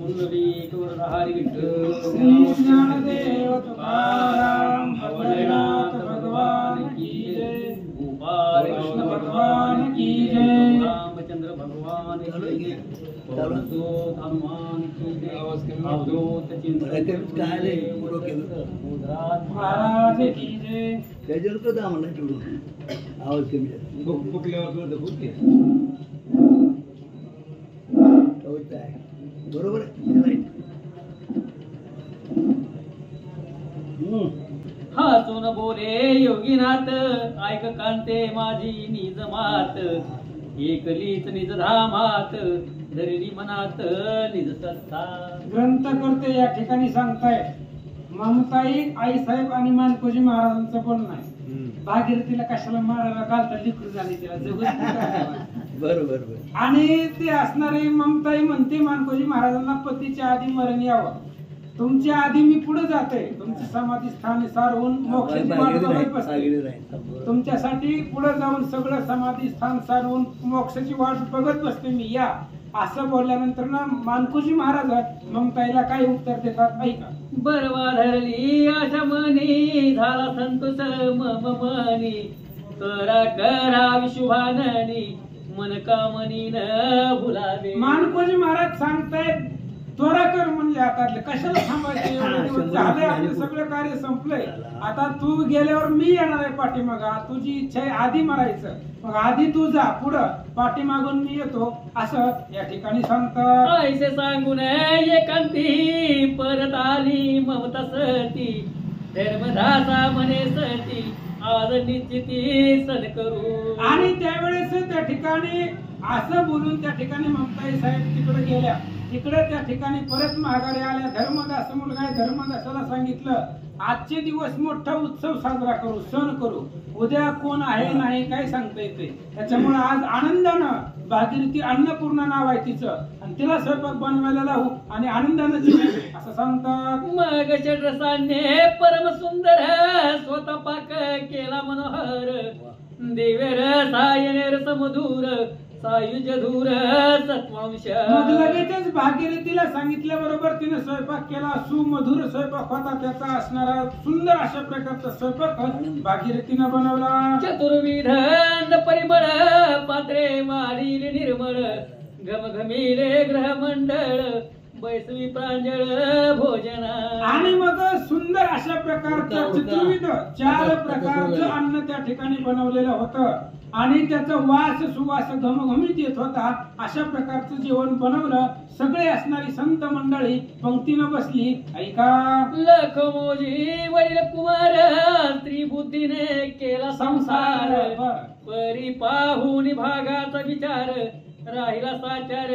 पुंडलिक हरी विठ्ठल श्री ज्ञानदेव तुकाराम भगवनाथ भगवान की जय, गोपाल कृष्ण भगवान की जय, रामचंद्र भगवान की जय, पवनसुत हनुमान की जय, अवधूत चिंतन महाराज की जय. त्याच्यावर कदा आम्हाला ठेवून आवाज कमी झाला. बरोबर आहे. हसून बोले योगीनाथ ऐक कांते माझी निज मात एकलीच निज धामात धरणी मनात निज सत्ता. ग्रंथकर्ते या ठिकाणी सांगताय ममताई आई साहेब आणि मानकोजी महाराजांचं बोलणं आहे. भागीरथीला कशाला मारायला काल लिखून झाली तिला जगत बरोबर. आणि ते असणारे ममताई म्हणते मानकोजी महाराजांना पतीच्या आधी मरण यावं, तुमच्या आधी मी पुढे जाते, तुमची समाधी स्थान सारवून मोक्षाची वाट बघत बसते, तुमच्यासाठी पुढे जाऊन सगळं समाधी स्थान सारवून मोक्षाची वाट बघत बसते मी, या असं बोलल्यानंतर ना मानकोजी महाराज ममताईला काय उत्तर देतात ऐका. बरवा धरली आशा मनी झाला संतोष मम मनी करा करा शुभाननी मन कामनी न भुलावे. मानकोजी महाराज सांगतायत त्वरा कर म्हणले हातातले, कशाला थांबायचे एवढे दिवस झाले, आपलं सगळं कार्य संपलंय, आता तू गेल्यावर मी येणार आहे पाठीमागा, तुझी इच्छा आहे आधी मरायचं, मग आधी तू जा पुढं, पाठीमागून मी येतो असं या ठिकाणी सांगतात. ऐसे सांगून एकांती परत आली ममता सती धर्मदासा म्हणे सती आज निश्चिती सण करू. आणि त्यावेळेस त्या ठिकाणी असं बोलून त्या ठिकाणी ममताई साहेब तिकडे गेल्या, तिकडे त्या ठिकाणी परत माघारी आल्या. धर्मदास मुलगा आहे, धर्मदासाला सांगितलं आजचे दिवस मोठा उत्सव साजरा करू, सण करू, उद्या कोण आहे नाही काय सांगता येते, त्याच्यामुळे आज आनंदानं भागीरथी अन्नपूर्णा नाव आहे तिचं आणि तिला स्वयंपाक बनवायला लावू आणि आनंदानं जेवू असं सांगतात. मग षड्रसाने परम सुंदर स्वतः पाक केला मनोहर दिव्य रसायने रसमधुर सायुज धूर सत्वांश. मग लगेचच भागीरथीला सांगितल्याबरोबर तिने स्वयंपाक केला, सुमधुर स्वयंपाक होता, त्याचा असणारा सुंदर अशा प्रकारचा स्वयंपाक भागीरथीने बनवला. चतुर्विध परिमळ पात्रे वाढील निर्मळ घमघमीले ग्रहमंडळ बैसवी प्रांजळ भोजन. आणि मग सुंदर अशा प्रकारचं चतुर्विध 4 प्रकारचं अन्न त्या ठिकाणी बनवलेलं होतं आणि त्याचा वास सुवास घमघमीत येत होता. अशा प्रकारचं जेवण बनवलं. सगळे असणारी संत मंडळी पंक्तीनं बसली. ऐका. लखमोजी वडील कुमार स्त्री बुद्धीने केला संसार परी पाहून भागाचा विचार राहिला साचार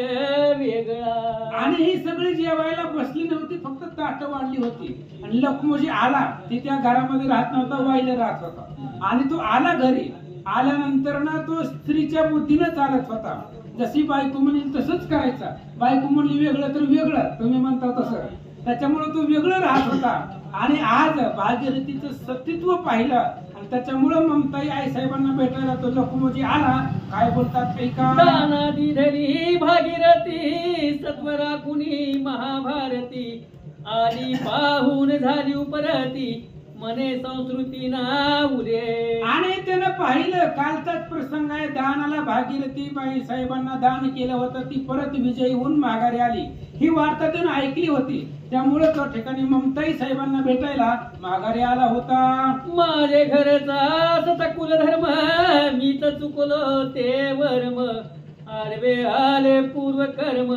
वेगळा. आणि ही सगळी जेवायला बसली नव्हती, फक्त ताट वाढली होती. आणि लखमोजी आला, ती त्या घरामध्ये राहत नव्हता, वाईला राहत होता. आणि तो आला घरी. आल्यानंतर ना तो स्त्रीच्या बुद्धीनं चालत होता. जशी बायको म्हणेल तसंच करायचा. बायको म्हणली वेगळं तर वेगळं, तुम्ही म्हणता तसं. त्याच्यामुळे तो वेगळं राहत होता. आणि आज भागीरथीचं सतीत्व पाहिलं आणि त्याच्यामुळे ममताई आई साहेबांना भेटायला तो लखमोजी आला. काय बोलतात ऐका. दानादी धरी भागीरथी सत्वरा कुणी महाभारती आली पाहून झाली उपरती मने संस्कृती ना उरे. आणि त्यानं पाहिलं, कालचाच प्रसंग आहे, दानाला भागीरथी बाई साहेबांना दान केलं होतं, ती परत विजयी होऊन माघारी आली. ही वार्ता त्यानं ऐकली होती. त्यामुळे तो ठिकाणी ममताई साहेबांना भेटायला माघारी आला होता. माझे घरचा सता कुलधर्म मी तर चुकलो ते वर्म आडवे आले पूर्व कर्म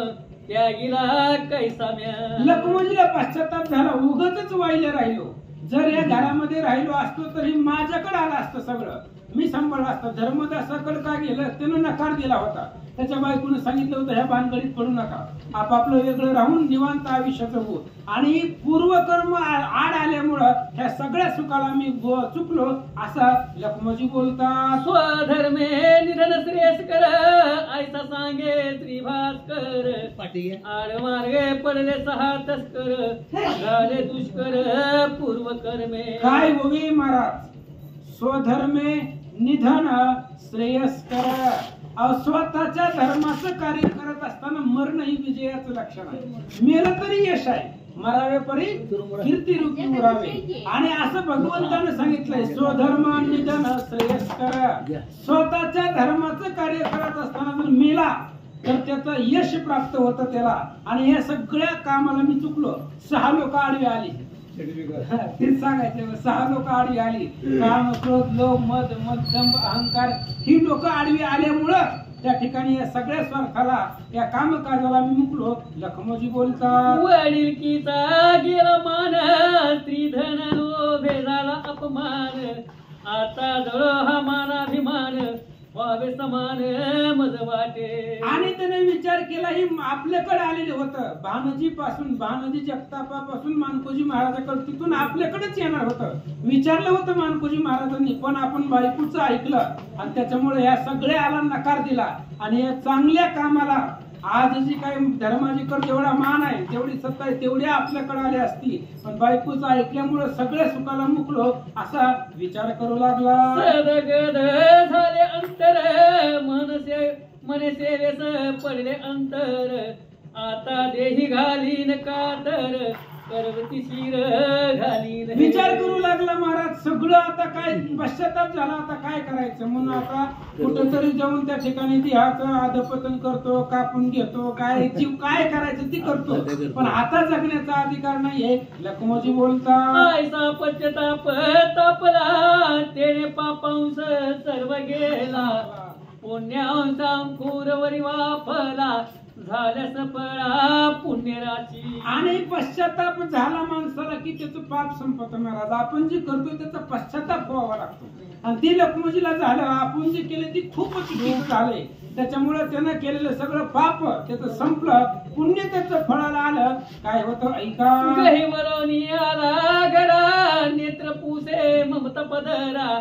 त्यागीला कैसा म्या. लखमोजीला पश्चाताप झाला. उगाचच वाहिलं राहिलो. जर या घरामध्ये राहिलो असतो तरी माझ्याकडे आलं असतं सगळं, मी सांभाळलं असतं. धर्मदासाकडे का गेलं, त्यानं नकार दिला होता. त्याच्या बायकोनं सांगितलं होतं ह्या भानगडीत पडू नका, आपापलं वेगळं राहून निवांत आयुष्य जगू. आणि पूर्वकर्म आड आल्यामुळं ह्या सगळ्या सुखाला मी चुकलो असं लखमोजी बोलतात. स्वधर्मे निधन श्रेयस्कर ऐसा सांगे श्रीभास्कर आडमार्गे पडले 6 तस्कर झाले दुष्कर पूर्वकर्मे. काय होई महाराज. स्वधर्मे निधन श्रेयस्कर स्वतःच्या धर्माचं कार्य करत असताना मरण ही विजयाचं लक्षण आहे. मेलं तरी यश आहे, मरावे परी कीर्ती रूपी उरावे. आणि असं भगवंतानं सांगितलंय, स्वधर्म निधन श्रेयस्कर. स्वतःच्या धर्माचं कार्य करत असताना जर मेला तर त्याचं यश प्राप्त होतं त्याला. आणि या सगळ्या कामाला मी चुकलो, 6 लोक आडवी आली. तेच सांगायचे, 6 लोक आडवी आली. काम, क्रोध, लोभ, मद, दंभ, अहंकार ही लोक आडवी आल्यामुळं त्या ठिकाणी या सगळ्या स्वार्थाला, या कामकाजाला मी मुकलो. लखमोजी बोलतात, वडील कीचा गेला मान, स्त्रीधन लोभे झाला अपमान. आता जळ हा मानाभिमान, व्हावे समान मज वाटे. आणि त्याने विचार केला, ही आपल्याकडे आलेले होतं भानजी पासून, भानजी जगतापापासून मानकोजी महाराजाकडे, तिथून आपल्याकडेच येणार होतं. विचारलं होतं मानकोजी महाराजांनी, पण आपण बायकोचं ऐकलं आणि त्याच्यामुळे या सगळ्याला नकार दिला. आणि या चांगल्या कामाला आज जी काही धर्माजीकडे जेवढा मान आहे, तेवढी सत्ता आहे, तेवढ्या आपल्याकडे आली असती, पण बायकोचं ऐकल्यामुळे सगळ्या सुखाला मुकलो असा विचार करू लागला. सदगद झाले अंतर, मनसे वेस पडले अंतर. आता देही घालीन कातर, करवती शिर घालीन. विचार करू लागला महाराज, सगळं आता काय पश्चाताप झाला, आता काय करायचं म्हणून आता कुठेतरी जाऊन त्या ठिकाणी देहाचं अधपतन करतो, कापून घेतो, काय जीव काय करायचं ती करतो, पण आता जगण्याचा अधिकार नाहीये. लखमोजी बोलतात, ऐसा पश्चाताप तापला, तेने पापांश सर्व गेला. पुण्यांशांकुर वरी वाफला, झाल्या सफळा पुण्यराशी. आणि पश्चाताप झाला माणसाला की त्याचं पाप संपत महाराज. आपण जे करतो त्याचा पश्चाताप व्हावा लागतो. आणि ती लखमोजीला झालं, आपण जे केले ती खूपच चुकीचं झालंय. त्याच्यामुळे त्यानं केलेलं सगळं पाप त्याचं संपलं, पुण्य त्याचं फळाला आलं. काय होतं ऐका, गही वरोनी आला गडा, नेत्र पुसे ममता पदरा.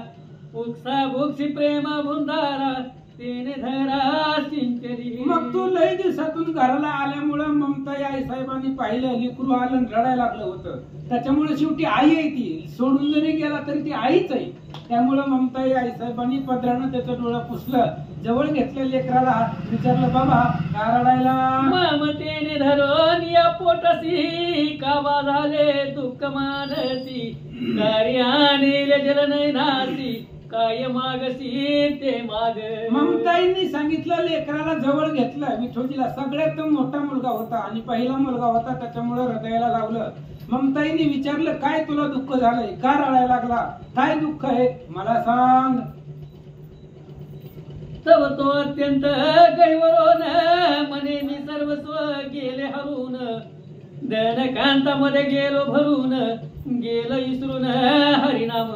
उक्सा भुक्षी प्रेम भुंदारा, तेने धरा सिंचरी. मग तू लय दिवसातून घराला आल्यामुळं ममता आई साहेबांनी पाहिलं, लेकरू आलं, रडायला लागलं होतं. त्याच्यामुळे शेवटी आई आहे ती, सोडून जरी गेला तरी ती आईच आहे. त्यामुळं ममता आई साहेबांनी पदरानं त्याचं डोळं पुसलं, जवळ घेतल्या लेकराला विचारलं, बाबा का रडायला? ममतेने धरून या पोटसी, कावा झाले दुःख मानसी. कार्याने जल नयनासी, काय मागसी ते माग. ममताईंनी सांगितलं, लेकराला जवळ घेतलं. विठोजीला सगळ्यात मोठा मुलगा होता आणि पहिला मुलगा होता, त्याच्यामुळे हृदयाला लावलं. ममताईंनी विचारलं, काय तुला दुःख झालंय, का रडायला लागला, काय दुःख आहे मला सांग. तव तो अत्यंत गैवरून, म्हणे मी सर्वस्व गेले हरून. दनकांतामध्ये गेलो भरून, गेलं इसरून हरिनाम.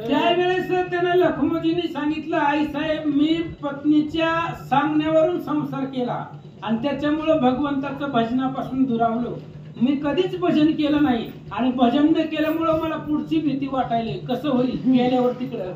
त्यावेळेस त्यानं लखमोजींनी सांगितलं, आई साहेब मी पत्नीच्या सांगण्यावरून संसार केला आणि त्याच्यामुळे भगवंताचं भजनापासून दुरावलो. मी कधीच भजन केलं नाही आणि भजन न केल्यामुळे मला पुढची भीती वाटायली, कसं होईल गेल्यावर तिकडं.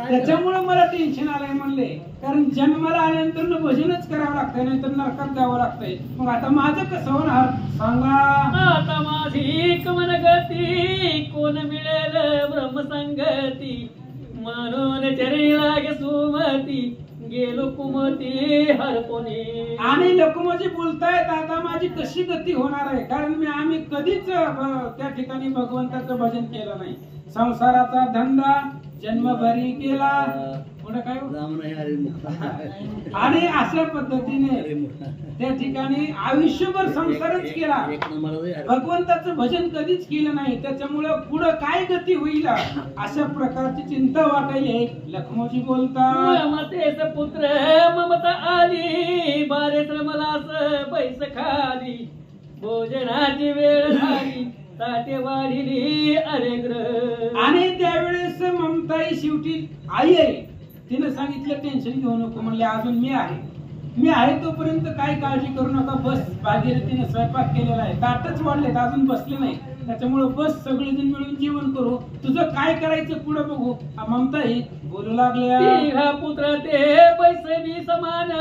त्याच्यामुळे मला टेन्शन आलंय म्हणले, कारण जन्माला आल्यानंतर भजनच करावं लागतंय, नाहीतर नरकात जावं लागतंय. मग आता माझं कसं होणार सांगा. आता माझी कमन गती, कोण मिळेल ब्रह्मसंगती. म्हणून चरी लागे सुमती, गेलो कुमती हरपोनी. आणि लखमोजी बोलतायत, आता माझी कशी गती होणार आहे, कारण आम्ही कधीच त्या ठिकाणी भगवंताचं भजन केलं नाही. संसाराचा धंदा जन्मभरी केला, पुढे काय आणि अशा पद्धतीने त्या ठिकाणी आयुष्यभर संसारच केला, भगवंताचं भजन कधीच केलं नाही. त्याच्यामुळे पुढे काय गती होईल अशा प्रकारची चिंता वाटायली. लखमोजी बोलतात, ममतेच पुत्र ममता आली, बारेच मला पैस खाली. भोजनाची वेळ झाली, ताटे वाढिली अरेग्र. आणि त्यावेळेस ममताई शेवटी आई आहे, तिने सांगितलं टेन्शन घेऊ नको, म्हणले अजून मी आहे तोपर्यंत काय काळजी करू नका, बस. भागीरथीने स्वयंपाक केलेला आहे, ताटच वाढलेत, अजून बसले नाही, त्याच्यामुळे बस सगळेजण मिळून जेवण करू, तुझं काय करायचं पुढे बघू. ममताई बोलू लागल्या, पुत्र ते पैसे समान,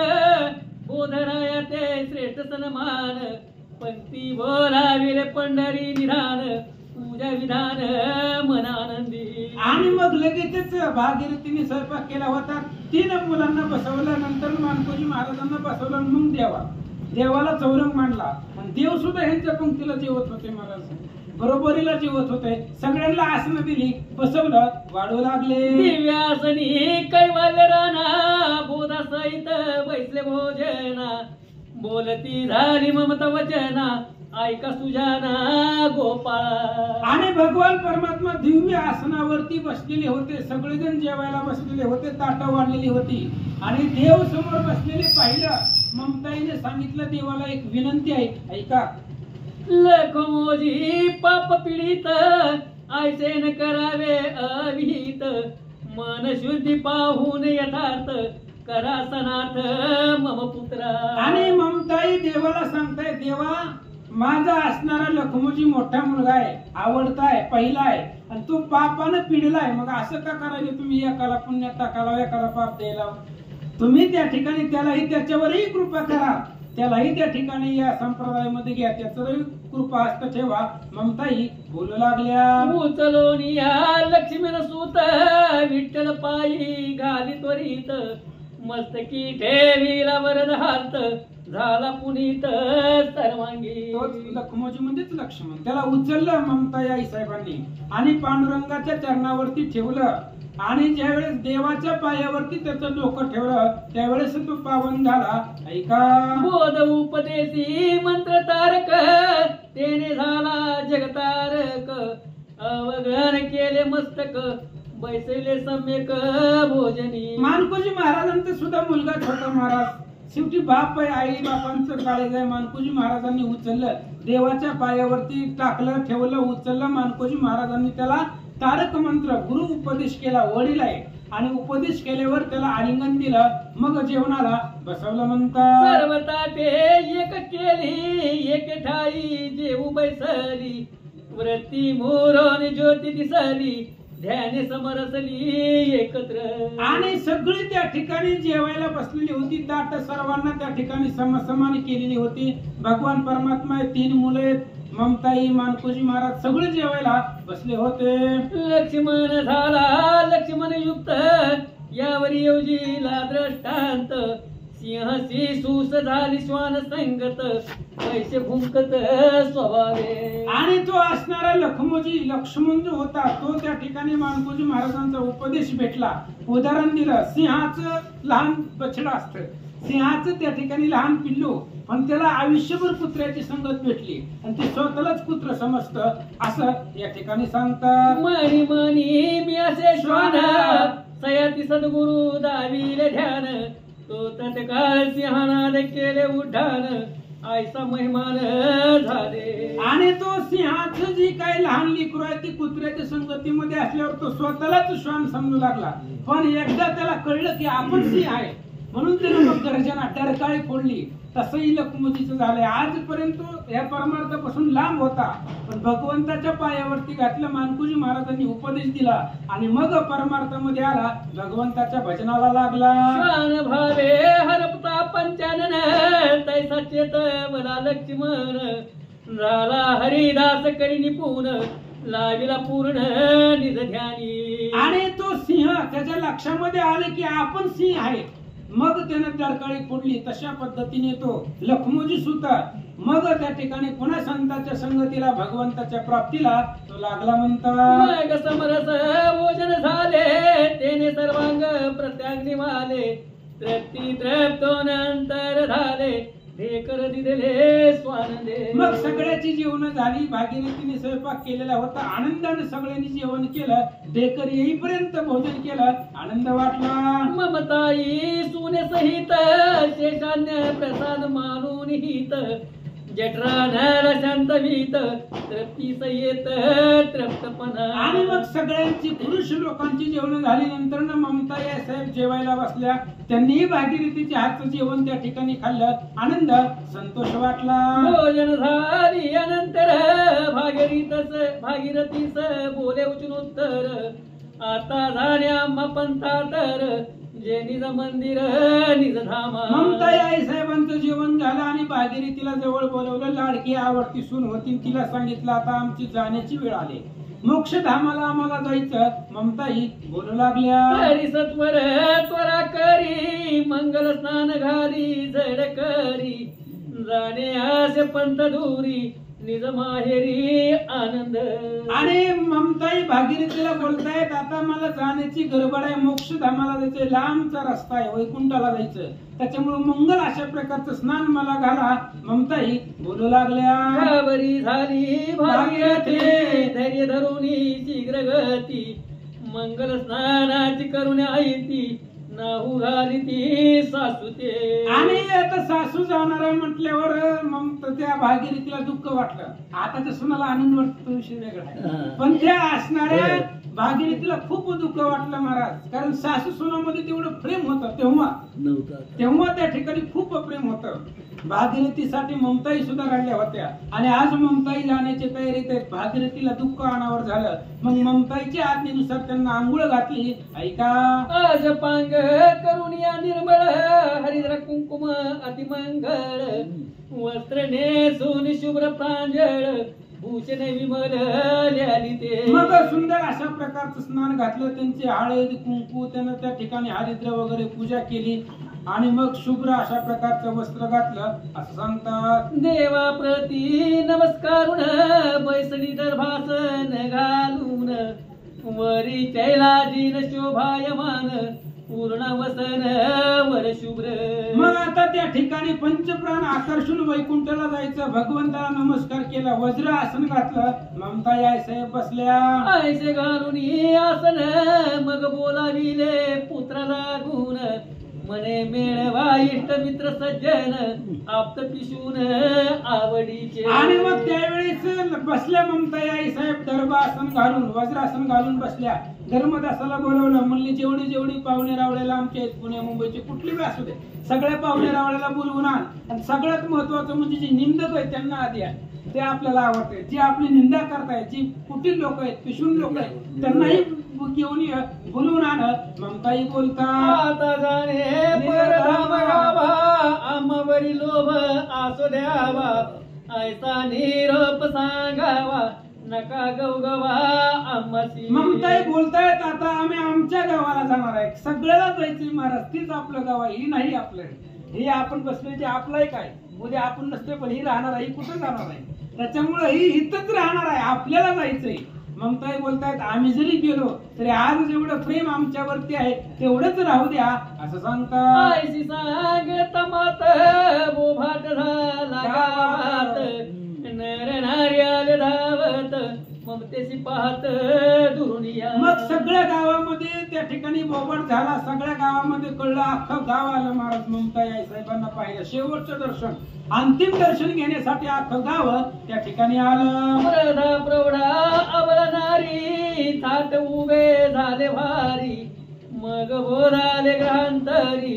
बोधराया ते श्रेष्ठ सन्मान. पंक्ती बोलाविले पंढरी निधान, पूजा विधान मनानंदी. आणि मग लगेचच भागीरथीने स्वयंपाक केला होता. 3 मुलांना बसवलं, नंतर मानकोजी महाराजांना बसवलं, मग देवाला चौरंग मांडला. आणि देव सुद्धा ह्यांच्या पंक्तीला जेवत होते, महाराज बरोबरीला जेवत होते. सगळ्यांना आसनं दिली, बसवलं, वाढू लागले. दिव्यासनी कैवल्य राणा बोधा सहित बैसले भोजना, बोलती झाली ममता वचना, ऐका सुजाना गोपाळा. आणि भगवान परमात्मा दिव्य आसनावरती बसलेले होते. सगळेजण जेवायला बसलेले होते, ताटं वाढलेली होती. आणि देव समोर बसलेले पाहिलं. ममताईने सांगितलं, देवाला एक विनंती आहे, ऐका. लखमोजी पाप पीडित, ऐसे न करावे अविहित, मन शुद्धी पाहून यथार्थ, करा सनाथ मम पुत्रा. आणि ममताई देवाला सांगताय, देवा माझा असणारा लखमोजी मोठा मुलगा आहे, आवडता आहे, पहिला आहे, आणि तो पापानं पिडलाय. मग असं का करायला तुम्ही? एकाला पुण्य टाकाला, एकाला पाप द्यायला. तुम्ही त्या ठिकाणी त्यालाही त्याच्यावरही कृपा करा, त्यालाही त्या ठिकाणी या संप्रदायामध्ये घ्या, त्याचंही कृपा हस्त ठेवा. ममताई बोलू लागल्या. उचलोनिया लक्ष्मीन सूत, विठ्ठल पायी घाली त्वरित, मस्तकी ठेवीला वरद हात, झाला पुनीत सर्वांगी. तोच लखमोजी म्हणजेच लक्ष्मण. त्याला उचललं ममताई आई साहेबांनी आणि पांडुरंगाच्या चरणावरती ठेवलं. आणि ज्यावेळेस देवाच्या पायावरती त्याचं डोकं ठेवलं, त्यावेळेस तो पावन झाला. ऐका. बोध उपदेशी मंत्र तारक, तेने झाला जगतारक, अवगण केले मस्तक, बैसले सम्यक भोजनी. मानकोजी महाराजांचा सुद्धा मुलगा छोटा महाराज. शेवटी बाप आहे, आई बापांचं काळेज आहे. मानकोजी महाराजांनी उचललं, देवाच्या पायावरती टाकलं, ठेवलं, उचललं. मानकोजी महाराजांनी त्याला तारक मंत्र गुरु उपदेश केला, वडील आहे. आणि उपदेश केल्यावर त्याला आलिंगन दिलं, मग जेवणाला बसवलं. म्हणतात सर्व ताटे एक केली, एक ठाई जेऊ बैसली, वृत्ती मोरण ज्योती दिसली, ध्याने समरसली एकत्र. आणि सगळी त्या ठिकाणी जेवायला बसलेली होती. ताट सर्वांना त्या ठिकाणी समसमानी केलेली होती. भगवान परमात्मा 3 मुलं आहेत, ममताई, मानकोजी महाराज, सगळे जेवायला बसले होते. लक्ष्मण झाला लक्ष्मण युक्त, यावर योजीला दृष्टांत, सिंहसी सूस झाली श्वान संगत, पैसे भुंकत स्वभावे. आणि तो असणारा लखमोजी लक्ष्मण जो होता, तो त्या ठिकाणी मानकोजी महाराजांचा उपदेश भेटला. उदाहरण दिलं, सिंहाचं लहान बछडं असतं, सिंहाचं त्या ठिकाणी लहान पिल्लू, पण त्याला आयुष्यभर कुत्र्याची संगत भेटली आणि ते स्वतःलाच कुत्र समजतं, असं या ठिकाणी सांगतात. मणी मणी मी असे श्वान, सयाती सद्गुरु दाविले ध्यान, तो तत्काळ सिंहानाद केले उड्डाण, आयसा महिमान झाले. आणि तो सिंहाचं जी काही लहान लेकरू आहे ती कुत्र्याच्या संगतीमध्ये असल्यावर तो स्वतःलाच श्वान समजू लागला. पण एकदा त्याला कळलं की आपण सिंह आहे, म्हणून त्याने मग गर्जना डरकाळी फोडली. तसंही लखमोजीचं झालंय. आजपर्यंत या परमार्थापासून लांब होता, पण भगवंताच्या पायावरती घातलं. मानकोजी महाराजांनी उपदेश दिला आणि मग परमार्थामध्ये आला, भगवंताच्या भजनाला लागला. श्वान भावे हरपता पंचानन, तैसा चेत मला लक्ष्मण, झाला हरिदास करी निपुण, लाविला पूर्ण निज ध्यानी. आणि तो सिंह त्याच्या लक्षामध्ये आले की आपण सिंह आहे, मग त्याने डरकाळी फोडली. तशा पद्धतीने तो लखमोजी सुद्धा मग त्या ठिकाणी पुन्हा संतांच्या संगतीला, भगवंताच्या प्राप्तीला तो लागला. म्हणतात मग समरस भोजन झाले, तेने सर्वांग प्रत्याग निवाले, तृप्ती तृप्तोनंतर झाले, ढेकर दिले स्वानंदे. मग सगळ्याची जेवण झाली. भागीरथीने स्वयंपाक केलेला होता, आनंदाने सगळ्यांनी जेवण केलं. ढेकर येईपर्यंत भोजन केलं, आनंद वाटला. ममताई सुने सहित, शेषान्य प्रसाद मानून हित, जठरानर शांत भीत, तृप्ती सयेत तृप्तपणा. आणि मग सगळ्यांची पुरुष लोकांची जेवण झाली. नंतर ममताई साहेब जेवायला बसल्या. त्यांनी भागीरथीच्या हातचं जेवण त्या ठिकाणी खाल्लं, आनंद संतोष वाटला. भोजन झाली अनंतर भागीरथीस बोले उचून उत्तर, आता झाल्या पंथा तर, जे निज मंदिर निज धामा. ममताई आई साहेबांचं जेवण झालं आणि भागीरथीला जवळ बोलवलं. लाडकी आवडती सून होती, तिला सांगितलं आता आमची जाण्याची वेळ आली. मोक्षधामाला आम्हाला जायचं. ममताई बोलू लागल्या, हरी सत्वर त्वरा करी मंगल स्नान घाली जड करी जाणे असे पंथ दूरी निज माहेरी आनंद. आणि ममताई भागीरथीला बोलतायत, आता मला जाण्याची गडबड आहे, मोक्षधामाला जायचंय, लांबचा रस्ता आहे, वैकुंठाला जायचं, त्याच्यामुळे मंगल अशा प्रकारचं स्नान मला घाला. ममताई बोलू लागल्या, घाबरी झाली भागीरथी धैर्य धरुनी शीघ्र गती मंगल स्नानाची करून आयती नाहू घाली ती सासूते. आणि आता सासू जाणार आहे म्हटल्यावर मग त्या भागीरथीला दुःख वाटलं. आता तर सुनाला आनंद वाटतो तो विषय वेगळा आहे, पण त्या असणाऱ्या भागीरथीला खूप दुःख वाटलं महाराज. कारण सासू सुनामध्ये तेवढं प्रेम होतं तेव्हा त्या ठिकाणी खूप प्रेम होतं. भागीरथीसाठी ममताई सुद्धा रडल्या होत्या आणि आज ममताई जाण्याची तयारीत आहेत. भागीरथीला दुःख अनावर झालं. मग ममताईच्या आज्ञेनुसार त्यांना आंघोळ घातली. ऐका, आज पांग करून या निर्मळ हरिद्र कुंकुम अतिमंगळ वस्त्र नेसून शुभ्र प्रांजळ भूषण विमल ल्याली ते. मग सुंदर अशा प्रकारचं स्नान घातलं, त्यांची हळद कुंकू, त्यानं त्या ठिकाणी हरिद्र वगैरे पूजा केली आणि मग शुभ्र अशा प्रकारचं वस्त्र घातलं असं सांगतात. देवा प्रती नमस्कारून बैसणी दर्भासन घालून वरी चैलाजीन शोभायमान पूर्ण वसन वर शुभ्र. मग आता त्या ठिकाणी पंचप्राण आकर्षून वैकुंठाला जायचं. भगवंताला नमस्कार केला, वज्र आसन घातलं. ममताई आई साहेब बसल्या. ऐसे घालून आसन मग बोलाविले पुत्र लागून मने मेळवा इष्ट मित्र सज्जन आप्त पिशून आवडीचे. आणि मग त्यावेळेस बसल्या ममताई आई साहेब दर्भासन घालून वज्रासन घालून बसल्या. धर्मदासाला बोलवलं, म्हणले जेवढी पाहुणे रावळ्याला आमच्या आहेत पुणे मुंबईचे कुठली बी असू दे, सगळ्या पाहुणे रावळ्याला बोलवून आण. आणि सगळ्यात महत्वाचं म्हणजे जे निंदक आहेत त्यांना आधी आहे, ते आपल्याला आवडते. जे आपली निंदा करतायत, जी कुटील लोक आहेत, पिशून लोक आहेत, त्यांनाही घेऊन बोलवून आण. ममताई बोलतात, आता जाणे परधाम गावा आम्हावरी लोभ आसो द्यावा ऐसा निरोप सांगावा नका गवगवा आम्हासी. ममताई बोलतायत, आता आम्ही आमच्या गावाला जाणार आहे, सगळ्याला जायचंय महाराज, तीच आपलं गाव आहे, ही नाही आपलं. हे आपण बसले जे आपलं आहे काय, उद्या आपण नसते पण ही राहणार आहे, ही कुठं जाणार आहे, त्याच्यामुळे ही इथंच राहणार आहे, आपल्याला जायचंय. ममताई बोलतायत, आम्ही जरी गेलो तरी आज जेवढं प्रेम आमच्यावरती आहे तेवढंच राहू द्या असं सांगतात. ऐशी सांगत मात बोभाट झाला गावात नर नार्याल धावत ममतेशी पाहत दुनिया. मग सगळ्या गावामध्ये त्या ठिकाणी बोबट झाला, सगळ्या गावामध्ये कळलं, अख्खं गाव आलं महाराज ममताई आई साहेबांना पाहिलं. शेवटचं दर्शन, अंतिम दर्शन घेण्यासाठी अख्खं गाव त्या ठिकाणी आलं. प्रौढा प्रौढा अबला नारी थाट उभे झाले भारी मग बोलाले ग्रहांतरी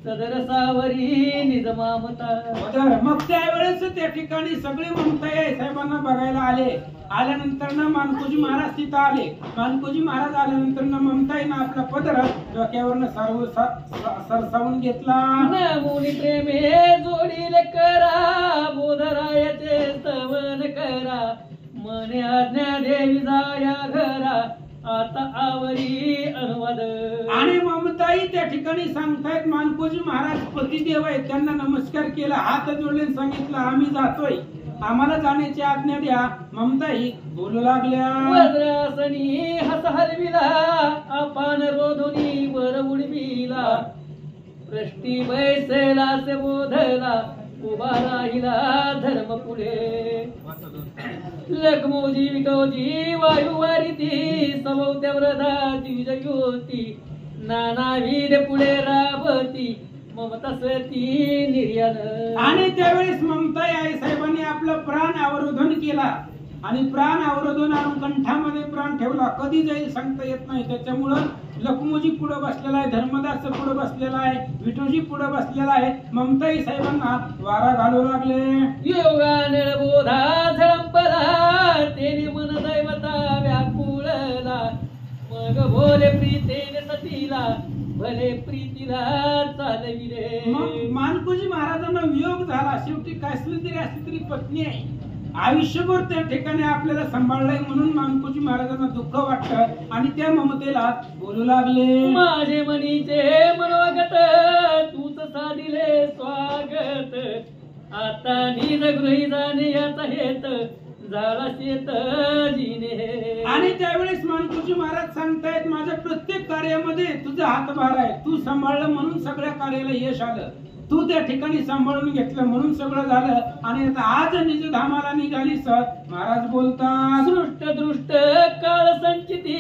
सदर सावरी निज मामता. मग त्यावेळेस त्या ठिकाणी सगळे ममताई आई साहेबांना बघायला आले. आल्यानंतर मानकोजी महाराज तिथं आले. मानकोजी महाराज आल्यानंतर ममताईनं आपला पदर डोक्यावरनं सरसावून घेतला. मुनी प्रेमे जोडील करा बोधरायाचे स्तवन करा मने आज्ञा देवी जाया घरा आता आवरी अनुवाद. आणि ममताई त्या ठिकाणी सांगतायत, मानकोजी महाराज पतिदेव आहेत, त्यांना नमस्कार केला, हात जोडले, सांगितलं आम्ही जातोय, आम्हाला जाण्याची आज्ञा द्या. ममताई बोलू लागल्या, वज्रासनी हस हलविला आपण रोधुनी वर उडविला पृष्टी बैसेला से बोधला उभा राहिला धर्म पुढे लखमोजी विटोजी वायुवारिती सभोवत्या व्रधा द्विजयोती नानाविध पुढे राबती ममता सती निर्यान. आणि त्यावेळेस ममताई आई साहेबांनी आपलं प्राण अवरोधन केला आणि प्राण अवरोधन आणून कंठामध्ये प्राण ठेवला. कधी जाईल सांगता येत नाही. त्याच्यामुळं लखमोजी पुढे बसलेला आहे, धर्मदास पुढे बसलेला आहे, विठोजी पुढे बसलेला आहे. ममताई साहेबांना वारा घालू लागले. योगान बोधा झळंपला तेने मन दैवता व्याकुळला मग भोले प्रीतेने सतीला भले प्रीतीला चालविले. मग मानकोजी महाराजांना वियोग झाला. शेवटी कसली तरी असली तरी पत्नी आहे आयुष्यभर त्या ठिकाणी आपल्याला सांभाळलंय म्हणून मानकोजी महाराजांना दुःख वाटतं आणि त्या ममतेला बोलू लागले, माझे मनीचे मनोगत तूच साधिले स्वागत, आता निज गृही जाणे याचा हेत झाला शेत जिने. आणि त्यावेळेस मानकोजी महाराज सांगतायत, माझ्या प्रत्येक कार्यामध्ये तुझा हातभार आहे, तू सांभाळलं म्हणून सगळ्या कार्याला यश आलं, तू त्या ठिकाणी सांभाळून घेतलं म्हणून सगळं झालं आणि आता आज निज धामाला निघालीस. महाराज बोलतात, सृष्ट दृष्ट काळ संचिती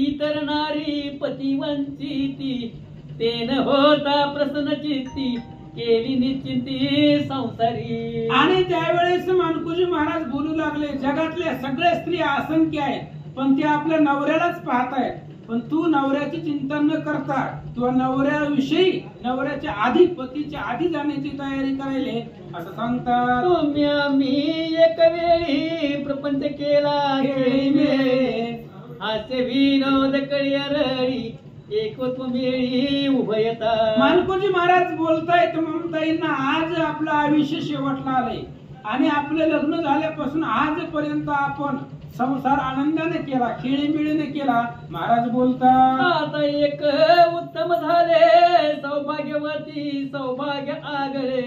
इतर नारी पती वंचिती, तेन होता प्रसन्न चित्ती केली निश्चिंती संसारी. आणि त्यावेळेस मानकोजी महाराज बोलू लागले, जगातल्या सगळ्या स्त्रिया असंख्य आहेत पण त्या आपल्या नवऱ्यालाच पाहतायत, पण तू नवऱ्याची चिंता न करता किंवा नवऱ्याविषयी नवऱ्याच्या आधी पतीच्या आधी जाण्याची तयारी करायले असं सांगतात. तुम्ही आम्ही एक वेळी प्रपंच केला खेळी, हास्य विनोद कळी एकत्व मिळी उभयता. मानकोजी महाराज बोलतायत ममताईंना, आज आपलं आयुष्य शेवटला आलंय आणि आपलं लग्न झाल्यापासून आजपर्यंत आपण संसार आनंदाने केला, खेळीमेळीने केला. महाराज बोलतात, आता एक उत्तम झाले सौभाग्यवती सौभाग्य आगळे,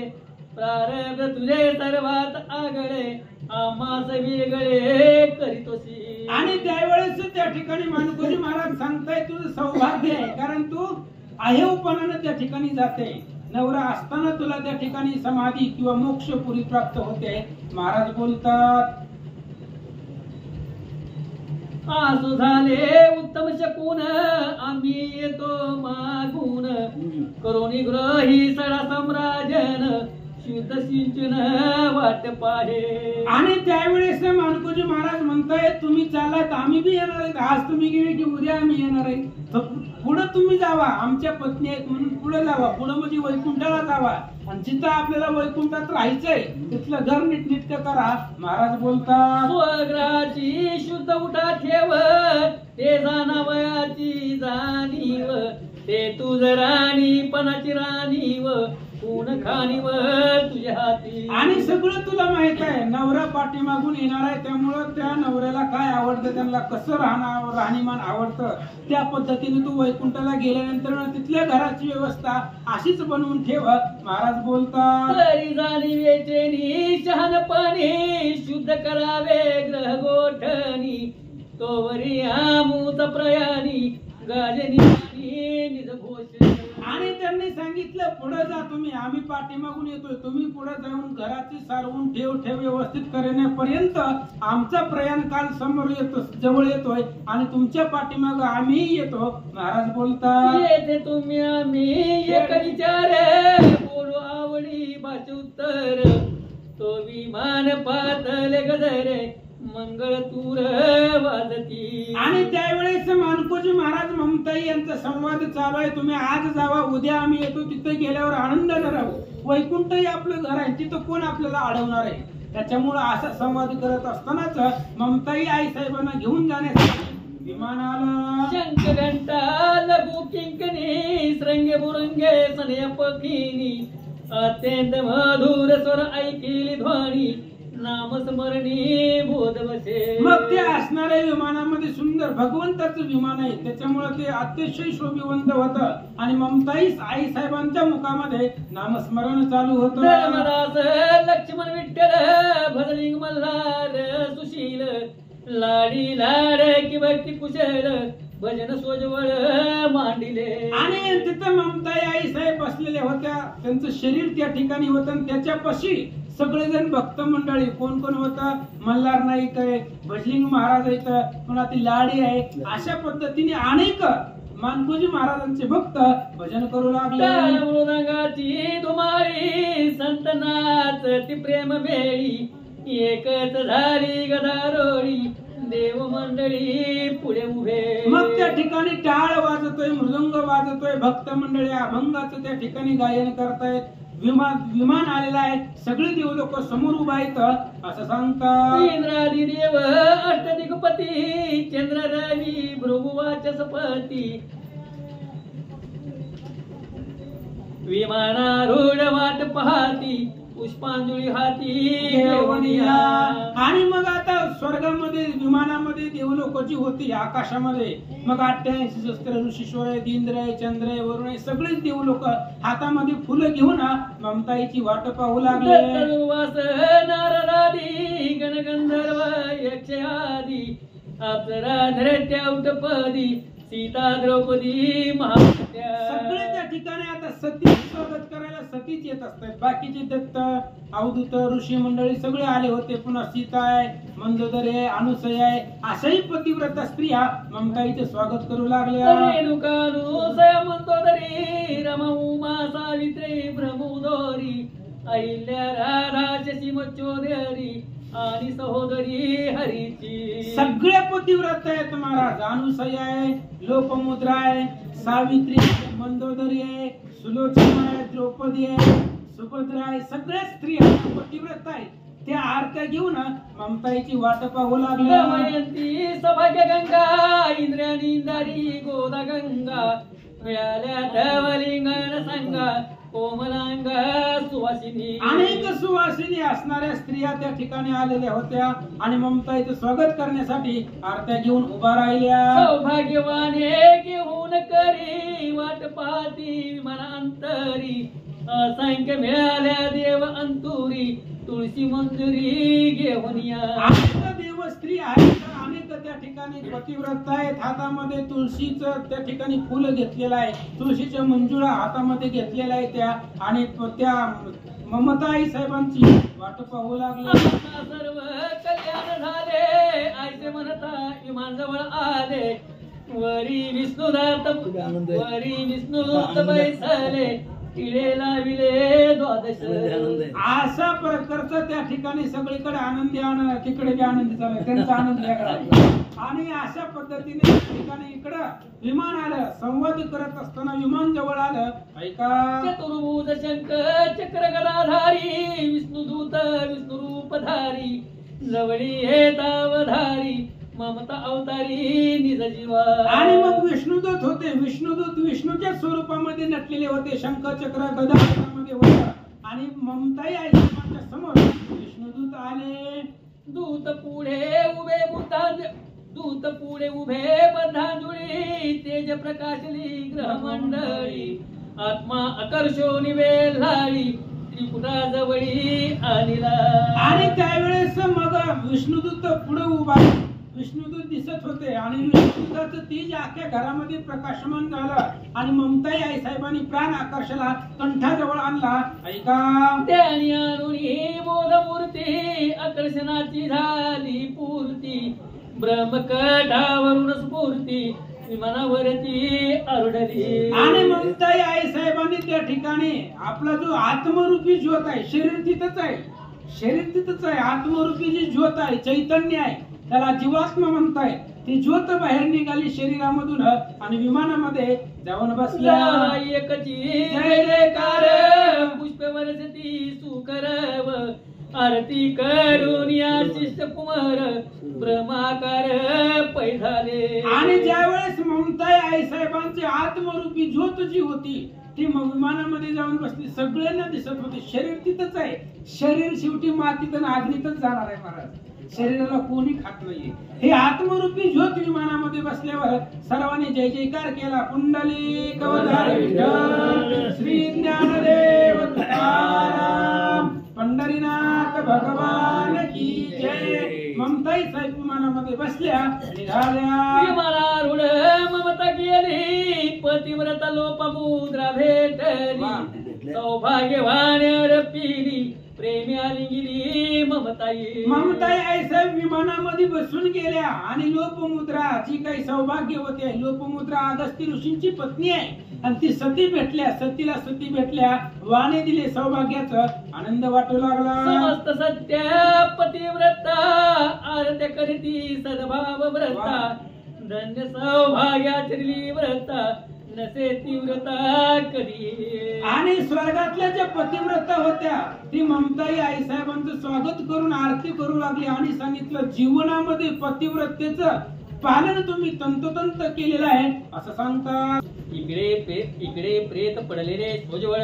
प्रारब्ध तुझे सर्वात आगळे आम्हास वेगळे करीतोसी. आणि त्यावेळेस त्या ठिकाणी मानकोजी महाराज सांगताय, तुझं सौभाग्य आहे कारण तू अहेवपणाने त्या ठिकाणी जाते, नवरा असताना तुला त्या ठिकाणी समाधी किंवा मोक्षपुरी प्राप्त होते. महाराज बोलतात, आसो झाले उत्तम शकून आम्ही येतो मागून, करोनी ग्रही सडा सम्राजन शुद्ध सिंचन वाट पाहे. आणि त्यावेळेस मानकोजी महाराज म्हणतायत, तुम्ही चाललात आम्ही बी येणार आहेत, आज तुम्ही गेले की उद्या आम्ही येणार आहे, पुढे तुम्ही जावा, आमच्या पत्नी आहेत म्हणून पुढे जावा, पुढे म्हणजे वैकुंठाला जावा आणि जिथं आपल्याला वैकुंठात राहायचंय तिथलं घर नीटनेटकं करा. महाराज बोलतात, स्वग्रहाची शुद्ध उठा ठेव ते जाणावयाची जाणीव, ते तुझ राणीपणाची राणीव कोण खाणीव तुझ्या हाती. आणि सगळं तुला माहित आहे, नवरा पाठीमागून येणार आहे त्यामुळं त्या नवऱ्याला काय आवडतं, त्यांना कसं राहणीमान आवडतं त्या पद्धतीने तू वैकुंठाला गेल्यानंतर तिथल्या घराची व्यवस्था अशीच बनवून ठेव. महाराज बोलतात, तरी जाणीवेचे शहाणपणी शुद्ध करावे ग्रह गोठणी, तोवरी आमूत प्रयाणी गाजनी निज घोष. आणि त्यांनी सांगितलं, पुढे जा तुम्ही, आम्ही पाठीमागून येतोय, तुम्ही पुढे जाऊन घराची सारवून ठेव व्यवस्थित करण्यापर्यंत आमचा प्रयाण काल समोर येतो, जवळ येतोय आणि तुमच्या पाठीमाग आम्ही येतो. महाराज बोलतात, येते तुम्ही आम्ही एक विचार बोलू आवडी भाष उत्तर, तो विमान पातले गजरे मंगळ तूर वाजती. आणि त्यावेळेस मानकोजी महाराज ममताई यांचा संवाद चालू आहे, तुम्ही आज जावा उद्या आम्ही येतो, तिथे गेल्यावर आनंदाने राहू, वैकुंठही आपलं घर आहे, तिथं कोण आपल्याला अडवणार आहे. त्याच्यामुळे असा संवाद करत असतानाच ममताई आई साहेबांना घेऊन जाण्यासाठी विमान आलं. शंख घंटा लघु किंकणी श्रंगे बुरंगे सनय पखिनी, अत्यंत मधुर स्वर ऐकिली ध्वनी नामस्मरणी बोध बसे. मग ते असणाऱ्या विमानामध्ये सुंदर भगवंताचं विमान आहे, त्याच्यामुळे ते अतिशय शोभिवंत होतं आणि ममताई आई साहेबांच्या मुखामध्ये नामस्मरण चालू होतं. धर्मदास लक्ष्मण विठ्ठल भजलिंग मल्हार सुशील, लाडी लाड की भक्ती कुशल भजन सोजवळ मांडिले. आणि तिथं ममताई आई साहेब बसलेल्या होत्या, त्यांचं शरीर त्या ठिकाणी होतं आणि त्याच्यापाशी सगळेजण भक्त मंडळी, कोण कोण होतं, मल्हार नाईक आहे, भजलिंग महाराज आहेत, पुन्हा ती लाडी आहे, अशा पद्धतीने अनेक मानकोजी महाराजांचे भक्त भजन करू लागले. मृदंगाची धुमाळी संतनाच ती प्रेम मेळी, एकच झाली गदारोळी देव मंडळी पुढे उभे. मग त्या ठिकाणी टाळ वाजतोय, मृदंग वाजतोय, भक्त मंडळी अभंगाचं त्या ठिकाणी गायन करतायत. विमान आलेला आहे, सगळे देव लोक समोर उभा आहेत असं सांगतात. इंद्रादी देव अष्टदिग्पती चंद्र रवी भृगुवाचस्पती, विमानारूढ वाट पाहती पुष्पांजली हाती देवनिया. आणि मग आता स्वर्गामध्ये विमानामध्ये देवलोकाची होती आकाशामध्ये. मग 88 शस्त्र ऋषीश्वर इंद्र चंद्र वरुण सगळेच देवलोक हातामध्ये फुलं घेऊन ममताईची वाट पाहू लागले. नारदादी गणगंधर्व यक्षयादी अप्सरा नृत्य उटपदी सीता द्रौपदी महात्या सगळे त्या ठिकाणी आता सती स्वागत करायला सतीच येत असतात. बाकीचे दत्त अवधूत ऋषी मंडळी सगळे आले होते. पुन्हा सीता आहे, मंदोदरी आहे, अनुसया आहे, अशाही पतिव्रता स्त्रिया ममताईचे स्वागत करू लागल्या. रेणुकानुसया मंदोदरी रमा उमा सावित्री ब्रह्मोदरी अहिल्या राधा शशी मच्चोदरी आणि सहोदरी हरीची सगळ्या पतिव्रता आहेत महाराज. अनुसया आहे, लोपमुद्रा आहे, सावित्री आहे, मंदोदरी आहे, सुलोचना आहे, द्रौपदी आहे, सुभद्रा आहे. सगळ्या स्त्रिया पतिव्रता आहेत. त्या आरत्या घेऊन ममताईची वाट पाहू लागल्या. दमयंती सौभाग्य गंगा इंद्राणी गोदा गंगा मिळाल्या धवलिंगन संगा कोमलांग सुवासिनी. अनेक सुवासिनी असणाऱ्या स्त्रिया त्या ठिकाणी आलेल्या होत्या आणि ममताईचं स्वागत करण्यासाठी आरत्या घेऊन उभा राहिल्या. सौभाग्यवाने घेऊन करी वाट पाहती मनांतरी असंख्य मिळाल्या देव अंतुरी तुळशी मंजुरी घेऊन या. अनेक देव स्त्री आहेत, अनेक त्या ठिकाणी पतिव्रता आहेत. हातामध्ये तुळशीचं त्या ठिकाणी फुल घेतलेलं आहे, तुळशीच्या मंजुळा हातामध्ये घेतलेल्या आहे त्या. आणि त्या ममताई साहेबांची वाट पाहू लागली. सर्व कल्याण झाले ऐसे म्हणता विमान जवळ आले वरी विष्णुदात बैसले टिळे लाविले द्वादश. अशा प्रकारचा त्या ठिकाणी सगळीकडे आनंदी आनंद, तिकडे बी आनंदी चालू आहे, त्यांचा आनंद वेगळा. आणि अशा पद्धतीने त्या ठिकाणी इकडं विमान आलं. संवाद करत असताना विमान जवळ आलं. ऐका चतुर्भुज शंख चक्र गदाधारी विष्णुदूत विष्णू रूपधारी जवळी हे तावधारी ममता अवतारी निज जीवा. आणि मग विष्णुदूत होते. विष्णुदूत विष्णूच्या स्वरूपामध्ये नटलेले होते. शंख चक्र गदा हातामध्ये होता. आणि ममताई आईच्या समोर विष्णुदूत आले. दूत पुढे उभे बद्धांजुळी तेज प्रकाशली ग्रह मंडळी आत्मा आकर्षो निवेलाळी त्रिपुरा जवळी आलीला. आणि त्यावेळेस मग विष्णुदूत पुढे उभा, विष्णुदूत दिसत होते. आणि विष्णुदूताचं तेज अख्ख्या घरामध्ये प्रकाशमान झालं. आणि ममताई आई साहेबांनी प्राण आकर्षला कंठाजवळ आणला. ऐका त्यानी आणून बोधमूर्ती आकर्षणाची झाली पूर्ती ब्रह्मकटावरून स्फूर्ती विमानावरती आरुढली. आणि ममताई आई साहेबांनी त्या ठिकाणी आपला जो आत्मरूपी ज्योत आहे, शरीर तिथंच आहे, शरीर तिथंच आहे, आत्मरूपी जी ज्योत आहे, चैतन्य आहे, त्याला जीवात्मा म्हणताय. ती ज्योत बाहेर निघाली शरीरामधून आणि विमानामध्ये जाऊन बसल्या. एकची जय जयकार पुष्पवर्षती सुकरव आरती करून या शिष्य कुमार ब्रह्माकार पैझाले. आणि ज्यावेळेस ममताई आई साहेबांची आत्मरूपी ज्योत जी होती ती मग विमानामध्ये जाऊन बसली. सगळ्यांना दिसत होते शरीर तिथंच आहे. शरीर शेवटी मातीत आणि अग्नीतच जाणार आहे महाराज. शरीराला कोणी खात नाहीये. हे आत्मरूपी ज्योत विमानामध्ये बसल्यावर सर्वांनी जय जयकार केला. पुंडलिक अवतार विठ्ठल श्री ज्ञानदेव तुकाराम पंढरीनाथ भगवान की जय. ममताई साहेब विमानामध्ये बसल्या, निघाल्या. विमानारूढ ममता गेली पतिव्रता लोपमुद्रा भेटली सौभाग्यवान रपिली प्रेमी आली गेली ममताई. ममताई आई साहेब विमानामध्ये बसून गेल्या. आणि लोपमुद्रा जी काही सौभाग्यवती आहे, लोपमुद्रा अगस्ती ऋषींची पत्नी आहे. आणि ती सती भेटल्या, सतीला सती भेटल्या, वाणे दिले सौभाग्याचं. आनंद वाटू लागला. समस्त सत्य पतिव्रता आरत्य करीती सद्भाव व्रता धन्य सौभाग्याचरली व्रता नसे तीव्रता कधी. आणि स्वर्गातल्या ज्या पतिव्रता होत्या ती ममताई आई साहेबांचं स्वागत करून आरती करू लागली. आणि सांगितलं जीवनामध्ये पतिव्रतेचं पालन तुम्ही तंतोतंत केलेलं आहे असं सांगतात. इकडे प्रेत पडलेले सोजवळ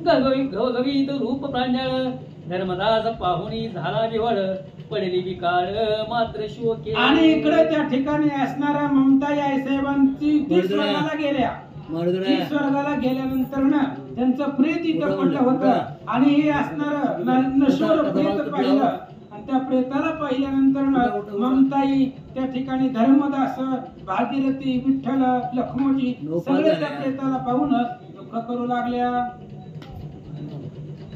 गवगवीत रूप प्रांजळ धर्मदास पाहुणी झाला विवळ पडली विकाळ मात्र शोके. आणि इकडे त्या ठिकाणी असणाऱ्या ममताई आईसाहेबांची ती स्वर्गाला गेल्या. ती स्वर्गाला गेल्यानंतर ना त्यांचं प्रेत इथं पडलं होतं आणि हे असणार नश्वर प्रेत पाहिलं आणि त्या प्रेताला पाहिल्यानंतर ना ममताई त्या ठिकाणी धर्मदास भागीरथी विठ्ठल लखमोजी सगळे त्या प्रेताला पाहून दुःख करू लागल्या.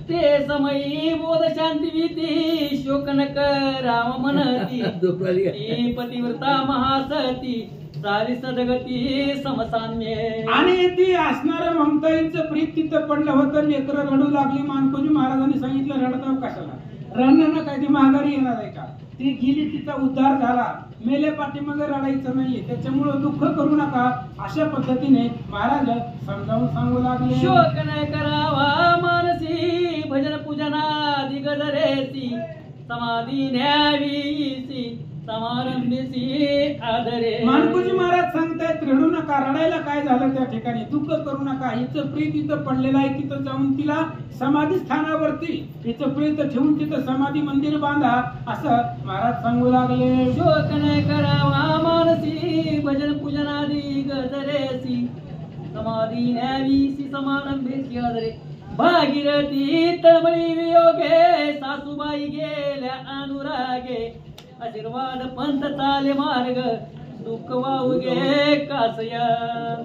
ते समयी बोध शांती भीती शोक न कराव म्हणती ती पतिव्रता महासती झाली सदगती समसाम्य. आणि ती असणाऱ्या ममताईचं प्रीत तिथं पडलं होतं. लेकरं रडू लागली. मानकोजी महाराजांनी सांगितलं रडताव कशाला, रडणं काय ती माघारी येणार आहे का, ती गेली तिचा उद्धार झाला, मेले पाठीमागे रडायचं नाहीये, त्याच्यामुळे दुःख करू नका अशा पद्धतीने महाराज समजावून सांगू लागले. शोक न करावा मानसी भजन पूजनादी गजरेसी समाधी न्यावीसी समारंभीसी आदरे. मानकोजी महाराज सांगतायत रडू नका, रडायला काय झालं त्या ठिकाणी, दुःख करू नका, हिचं प्रीत इथं पडलेलं आहे, तिथं जाऊन तिला समाधी स्थानावरती हिचं प्रीत ठेवून तिथं समाधी मंदिर बांधा असं महाराज सांगू लागले. शोक न करावा मानसी भजन पूजनादी गजरेसी समाधी न्यावीसी समारंभीसी आदरे. भागीरथी तळमळी वियोगे सासूबाई गेल्या अनुरागे आशीर्वाद पंथ चाले मार्ग दुःख वावगे कासया.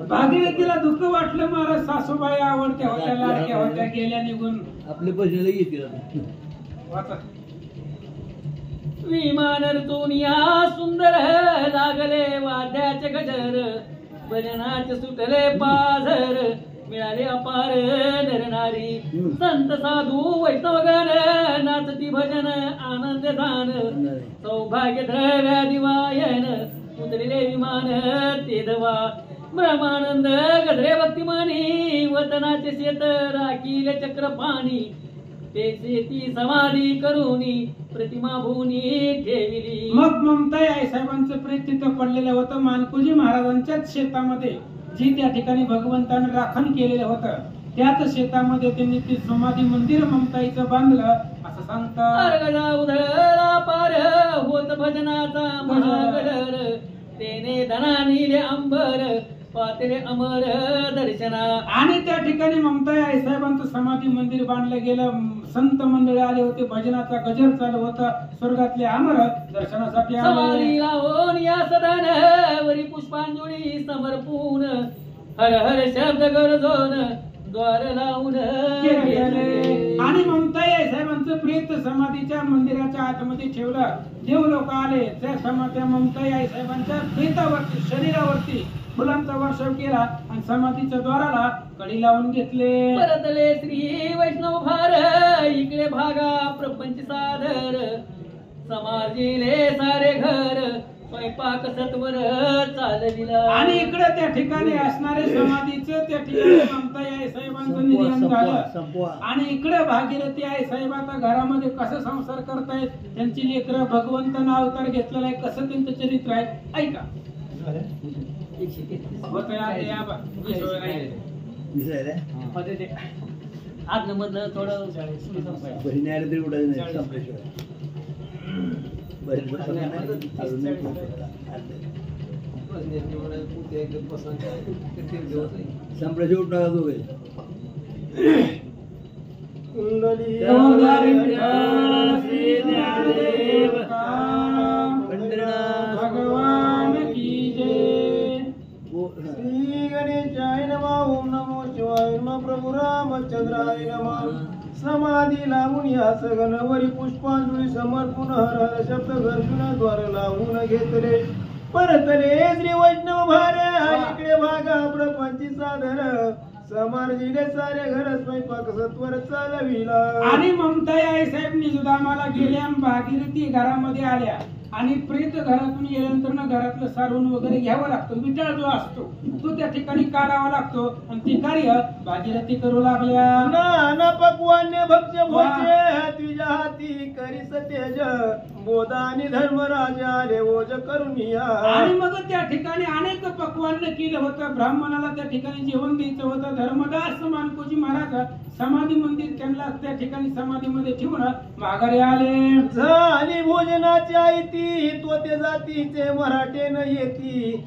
भागीरथीला दुःख वाटलं महाराज, सासूबाई आवडत्या होत्या, लाडक्या होत्या, गेल्या निघून. आपले पैसे घेतील विमान ऋतुनिया सुंदर लागले वाद्याचे गजर भजनाचे सुटले पाझर मिळाले अपार नरनारी संत साधू वैष्णवगण नाचती भजन आनंद दान सौभाग्य द्रव्या दिवायन उतरले विमान ते दवा ब्रह्मानंद गजरे भक्तिमानी वतनाचे शेत राखीले चक्र पाणी ते शेती समाधी करुनी प्रतिमा भूनी ठेविली. मग ममताई आईसाहेबांचं प्रेत तिथं पडलेलं होतं मानकोजी महाराजांच्याच शेतामध्ये, जी त्या ठिकाणी भगवंतानं राखण केलेलं होतं त्याच शेतामध्ये त्यांनी ते समाधी मंदिर ममताईचं बांधलं असं सांगतात. उधळला पार होत भजनाचा महागडर तेने धना नीले अंबर पातळे अमर दर्शना. आणि त्या ठिकाणी ममताई आईसाहेबांचं समाधी मंदिर बांधलं गेलं. संत मंडळी आले होते, भजनाचा गजर चालू होता, स्वर्गातले अमर दर्शनासाठी समाधी लावून या सदान वरी पुष्पांजली समर्पून हर हर शब्द गरजून द्वार लावून गेले. आणि ममताई आईसाहेबांचं प्रेत समाधीच्या मंदिराच्या आतमध्ये ठेवलं. देव लोक आले, त्या समाध्या ममताई आईसाहेबांच्या प्रेतावरती शरीरावरती फुलांचा वर्षाव केला आणि समाधीच्या द्वाराला कडी लावून घेतले. परतले श्री वैष्णव भार इकडे भागा प्रपंच सादर समाजीले सारे घर स्वयंपाक सत्वर चालविला. आणि इकडे त्या ठिकाणी असणारे समाधीचं त्या ठिकाणी ममताई आईसाहेबांचं निधन झालं. आणि इकडे भागीरथी आईसाहेब आता घरामध्ये कसं संसार करतायत, त्यांची लेकरं भगवंतानं अवतार घेतलेला आहे, कसं त्यांचं चरित्र आहे ऐका. आतलं मधलं थोडं संपल्याचे उठणार दोघे भगवान की जय. श्री गणेशाय नमः. ओम नमो शिवाय नमः. प्रभु रामचंद्राय नमः. समाधी लावून या सगनवरी पुष्पांजली समर्पून हर हर शब्द गर्जुना द्वार लावून घेतले. परतले श्री वैष्णव भारे इकडे भागा प्रपंची सादर समार्जिले सारे घर स्वयंपाक सत्वर चालविला. आणि ममताई आईसाहेब निजुदामाला गेल्या, भागीरथी घरामध्ये आल्या. आणि प्रेत घरातून गेल्यानंतर ना घरातलं सारवून वगैरे घ्यावं लागतं. विटाळ जो असतो तो त्या ठिकाणी काढावा लागतो आणि ते कार्य भागीरथी करू लागल्या. नाना पक्वान्य भक्ष्य भोज्य तुझ्या हाती करीस तेज बोधानी धर्मराजा ओज करुनिया. आणि मग त्या ठिकाणी अनेक पक्वान्न केलं होतं. ब्राह्मणाला त्या ठिकाणी जेवण द्यायचं होतं. धर्मदास मानकोजी महाराज समाधी मंदिर त्यांना त्या ठिकाणी समाधीमध्ये ठेवून माघारी आले. झाली भोजनाची आयती तो ते जातीचे मराठे न येती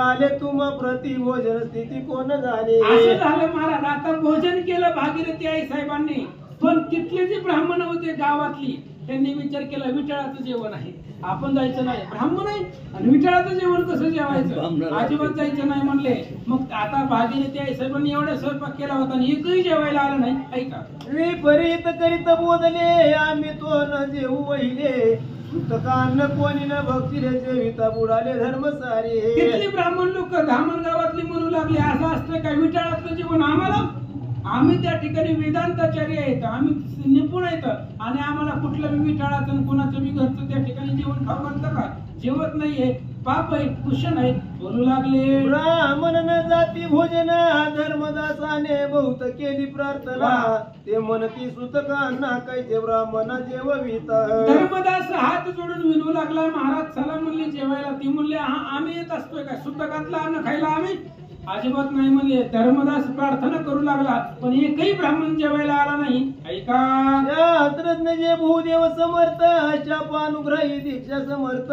आले तुम प्रति भोजन स्थिती कोण झाले. असं झालं महाराज. आता भोजन केलं भागीरथी आई साहेबांनी, पण तिथले जे ब्राह्मण होते गावातली त्यांनी विचार केला विटाळाचं जेवण आहे, आपण जायचं नाही. ब्राह्मण आहे आणि विटाळाचं जेवण कसं जेवायचं, अजिबात जायचं नाही म्हणले. मग आता भागीरथी आई साहेबांनी एवढा स्वयंपाक केला होता आणि एकही जेवायला आलं नाही. ऐका, विपरीत करीत बोधले आम्ही तो न जेऊ वहिले पुस्तकान्न कोणी न भक्तीले जेविता बुडाले धर्म सारे. तिथली ब्राह्मण लोक धामण गावातली म्हणू लागले असं असतं काय विटाळातलं जेवण आम्हाला, आम्ही त्या ठिकाणी वेदांताचार्य आहेत, आम्ही निपुण आहेत आणि आम्हाला कुठलं विटाळाचं कोणाचं बी घरचं त्या ठिकाणी जेवण खाऊ घालतं का, जेवत नाहीये, पाप आहे, कुशन आहे बोलू लागले. ब्राह्मण न जाती भोजन धर्मदासाने बहुत केली प्रार्थना ते म्हणती सुतकांना कैसे ब्राह्मण जेवविता. धर्मदास हात जोडून विनू लागला. महाराज चला म्हणले जेवायला. ती म्हणले आम्ही येत असतोय का सुतकातलं अन्न खायला, आम्ही अजिबात नाही म्हणले. धर्मदास प्रार्थना करू लागला पण एकही ब्राह्मण जेवायला आला नाही. ऐका, शास्त्रज्ञ जे भूदेव समर्थ शापानुग्रही दीक्षा समर्थ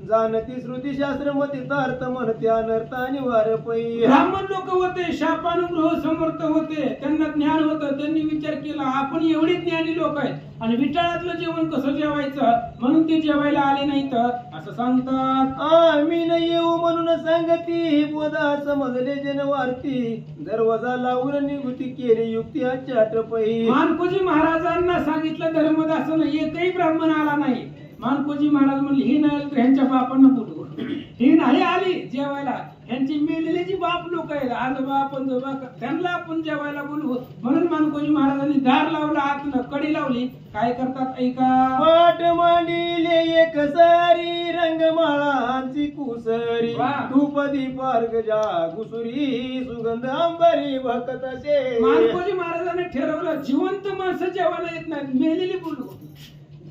जाणती श्रुती शास्त्र मती तार्थ म्हणते अनर्थ अनिवार्य पै. ब्राह्मण लोक होते, शापानुग्रह समर्थ होते, त्यांना ज्ञान होतं. त्यांनी विचार केला आपण एवढी ज्ञानी लोक आहेत आणि विटाळातलं जेवण कसं जेवायचं म्हणून ते जेवायला आले नाहीत असं सांगतात. आम्ही न येऊ म्हणून सांगती बोधा समजले जनवारती दरवाजा लावून निघुती केली युक्ती चाटपई. मानकोजी महाराजांना सांगितलं धर्मदासानं एकही ब्राह्मण आला नाही. मानकोजी महाराज म्हणले ही नाही तर ह्यांच्या बापांना बोलू, ही नाही आली जेवायला, ह्यांची मेलेली जी बाप लोक आहेत आजोबा पंजोबा त्यांना आपण जेवायला बोलवू. म्हणून मानकोजी महाराजांनी दार लावला, आतनं कडी लावली. काय करतात ऐका, पाठ मांडिले एक सारी रंगमाळांची कुसरी धूप दीपार्ग जा घुसुरी सुगंध अंबरी भक्तसे. मानकोजी महाराजांनी ठरवलं जिवंत माणसं जेवायला येत नाहीत, मेलेली बोलू.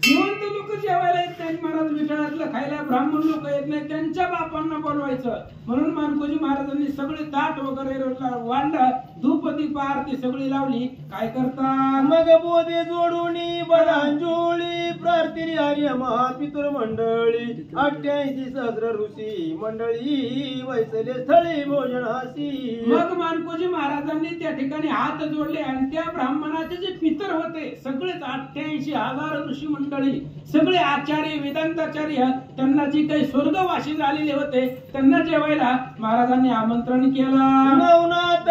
जिवंत लोक जेवायला येत नाहीत महाराज, विटाळातलं खायला ब्राह्मण लोक येत नाहीत, त्यांच्या बापांना बोलवायचं. म्हणून मानकोजी महाराजांनी सगळे ताट वगैरे वांडा धूप दीप आरती सगळी लावली. काय करतात मग बोधे जोडूनी बलांजोळी प्रार्थनी आर्य महापितृ मंडळी 88 सहस्र ऋषी मंडळी वैसले स्थळी भोजनासी. मग मानकोजी महाराजांनी त्या ठिकाणी हात जोडले आणि त्या ब्राह्मणाचे जे पितर होते सगळेच 88,000 ऋषी मंडळी सगळे आचार्य वेदांताचार्य त्यांना जे काही स्वर्गवासी झालेले होते त्यांना जेवायला महाराजांनी आमंत्रण केलं. नवनाथ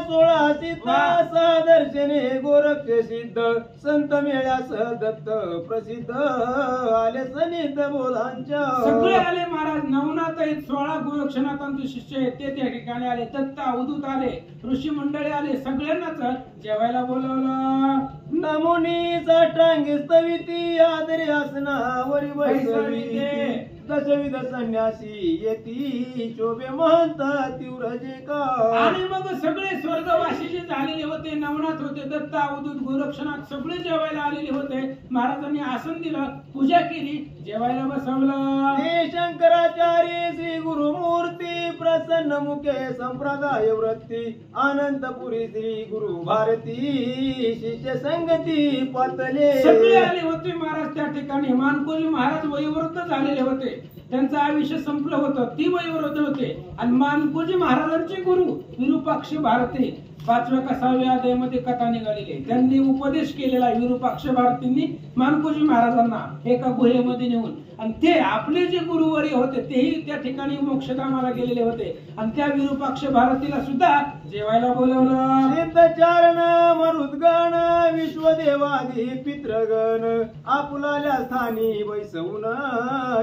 16 सीता दर्शने गोरक्ष सिद्ध संत मेळ्यास दत्त प्रसिद्ध आले सनिध बोधांच्या. सगळे आले महाराज. नवनाथ आहेत, 16 गोरक्षनाथांचे शिष्य आहेत ते त्या ठिकाणी आले. दत्त अवधूत आले, ऋषी मंडळी आले, सगळ्यांनाच जेवायला बोलवलं. नमुनी साष्टांगी स्तविती आदरे आसनावरी बैसविते दशविध संन्यासी येती शोभे महंत तीव्र जे का. आणि मग सगळे स्वर्गवासी जे झालेले होते, नवनाथ होते, दत्त अवधूत गोरक्षनाथ सगळे जेवायला आलेले होते. महाराजांनी आसन दिलं, पूजा केली, जेवायला बसवलं. हे शंकराचार्य श्री गुरुमूर्ती प्रसन्न मुखे संप्रदाय वृत्ती अनंतपुरी श्री गुरु भारती शिष्य संगती पातले. सगळे आले होते महाराज त्या ठिकाणी. मानकोजी महाराज वयोवृद्ध झालेले होते, त्यांचं आयुष्य संपलं होतं, ती वयोवृद्ध होते. आणि मानकोजी महाराजांचे गुरु विरूपाक्ष भारती 5व्या का 6व्या अध्यायामध्ये कथा निघालेली आहे. त्यांनी उपदेश केलेला विरूपाक्ष भारतींनी मानकोजी महाराजांना एका गुहेमध्ये नेऊन. आणि ते आपले जे गुरुवर्य होते तेही त्या ठिकाणी मोक्षधामाला गेलेले होते आणि त्या विरूपाक्ष भारतीला सुद्धा जेवायला बोलवलं. सिद्धचारण मरुद्गण विश्वदेवादी पितृगण आपुलाल्या स्थानी बैसवून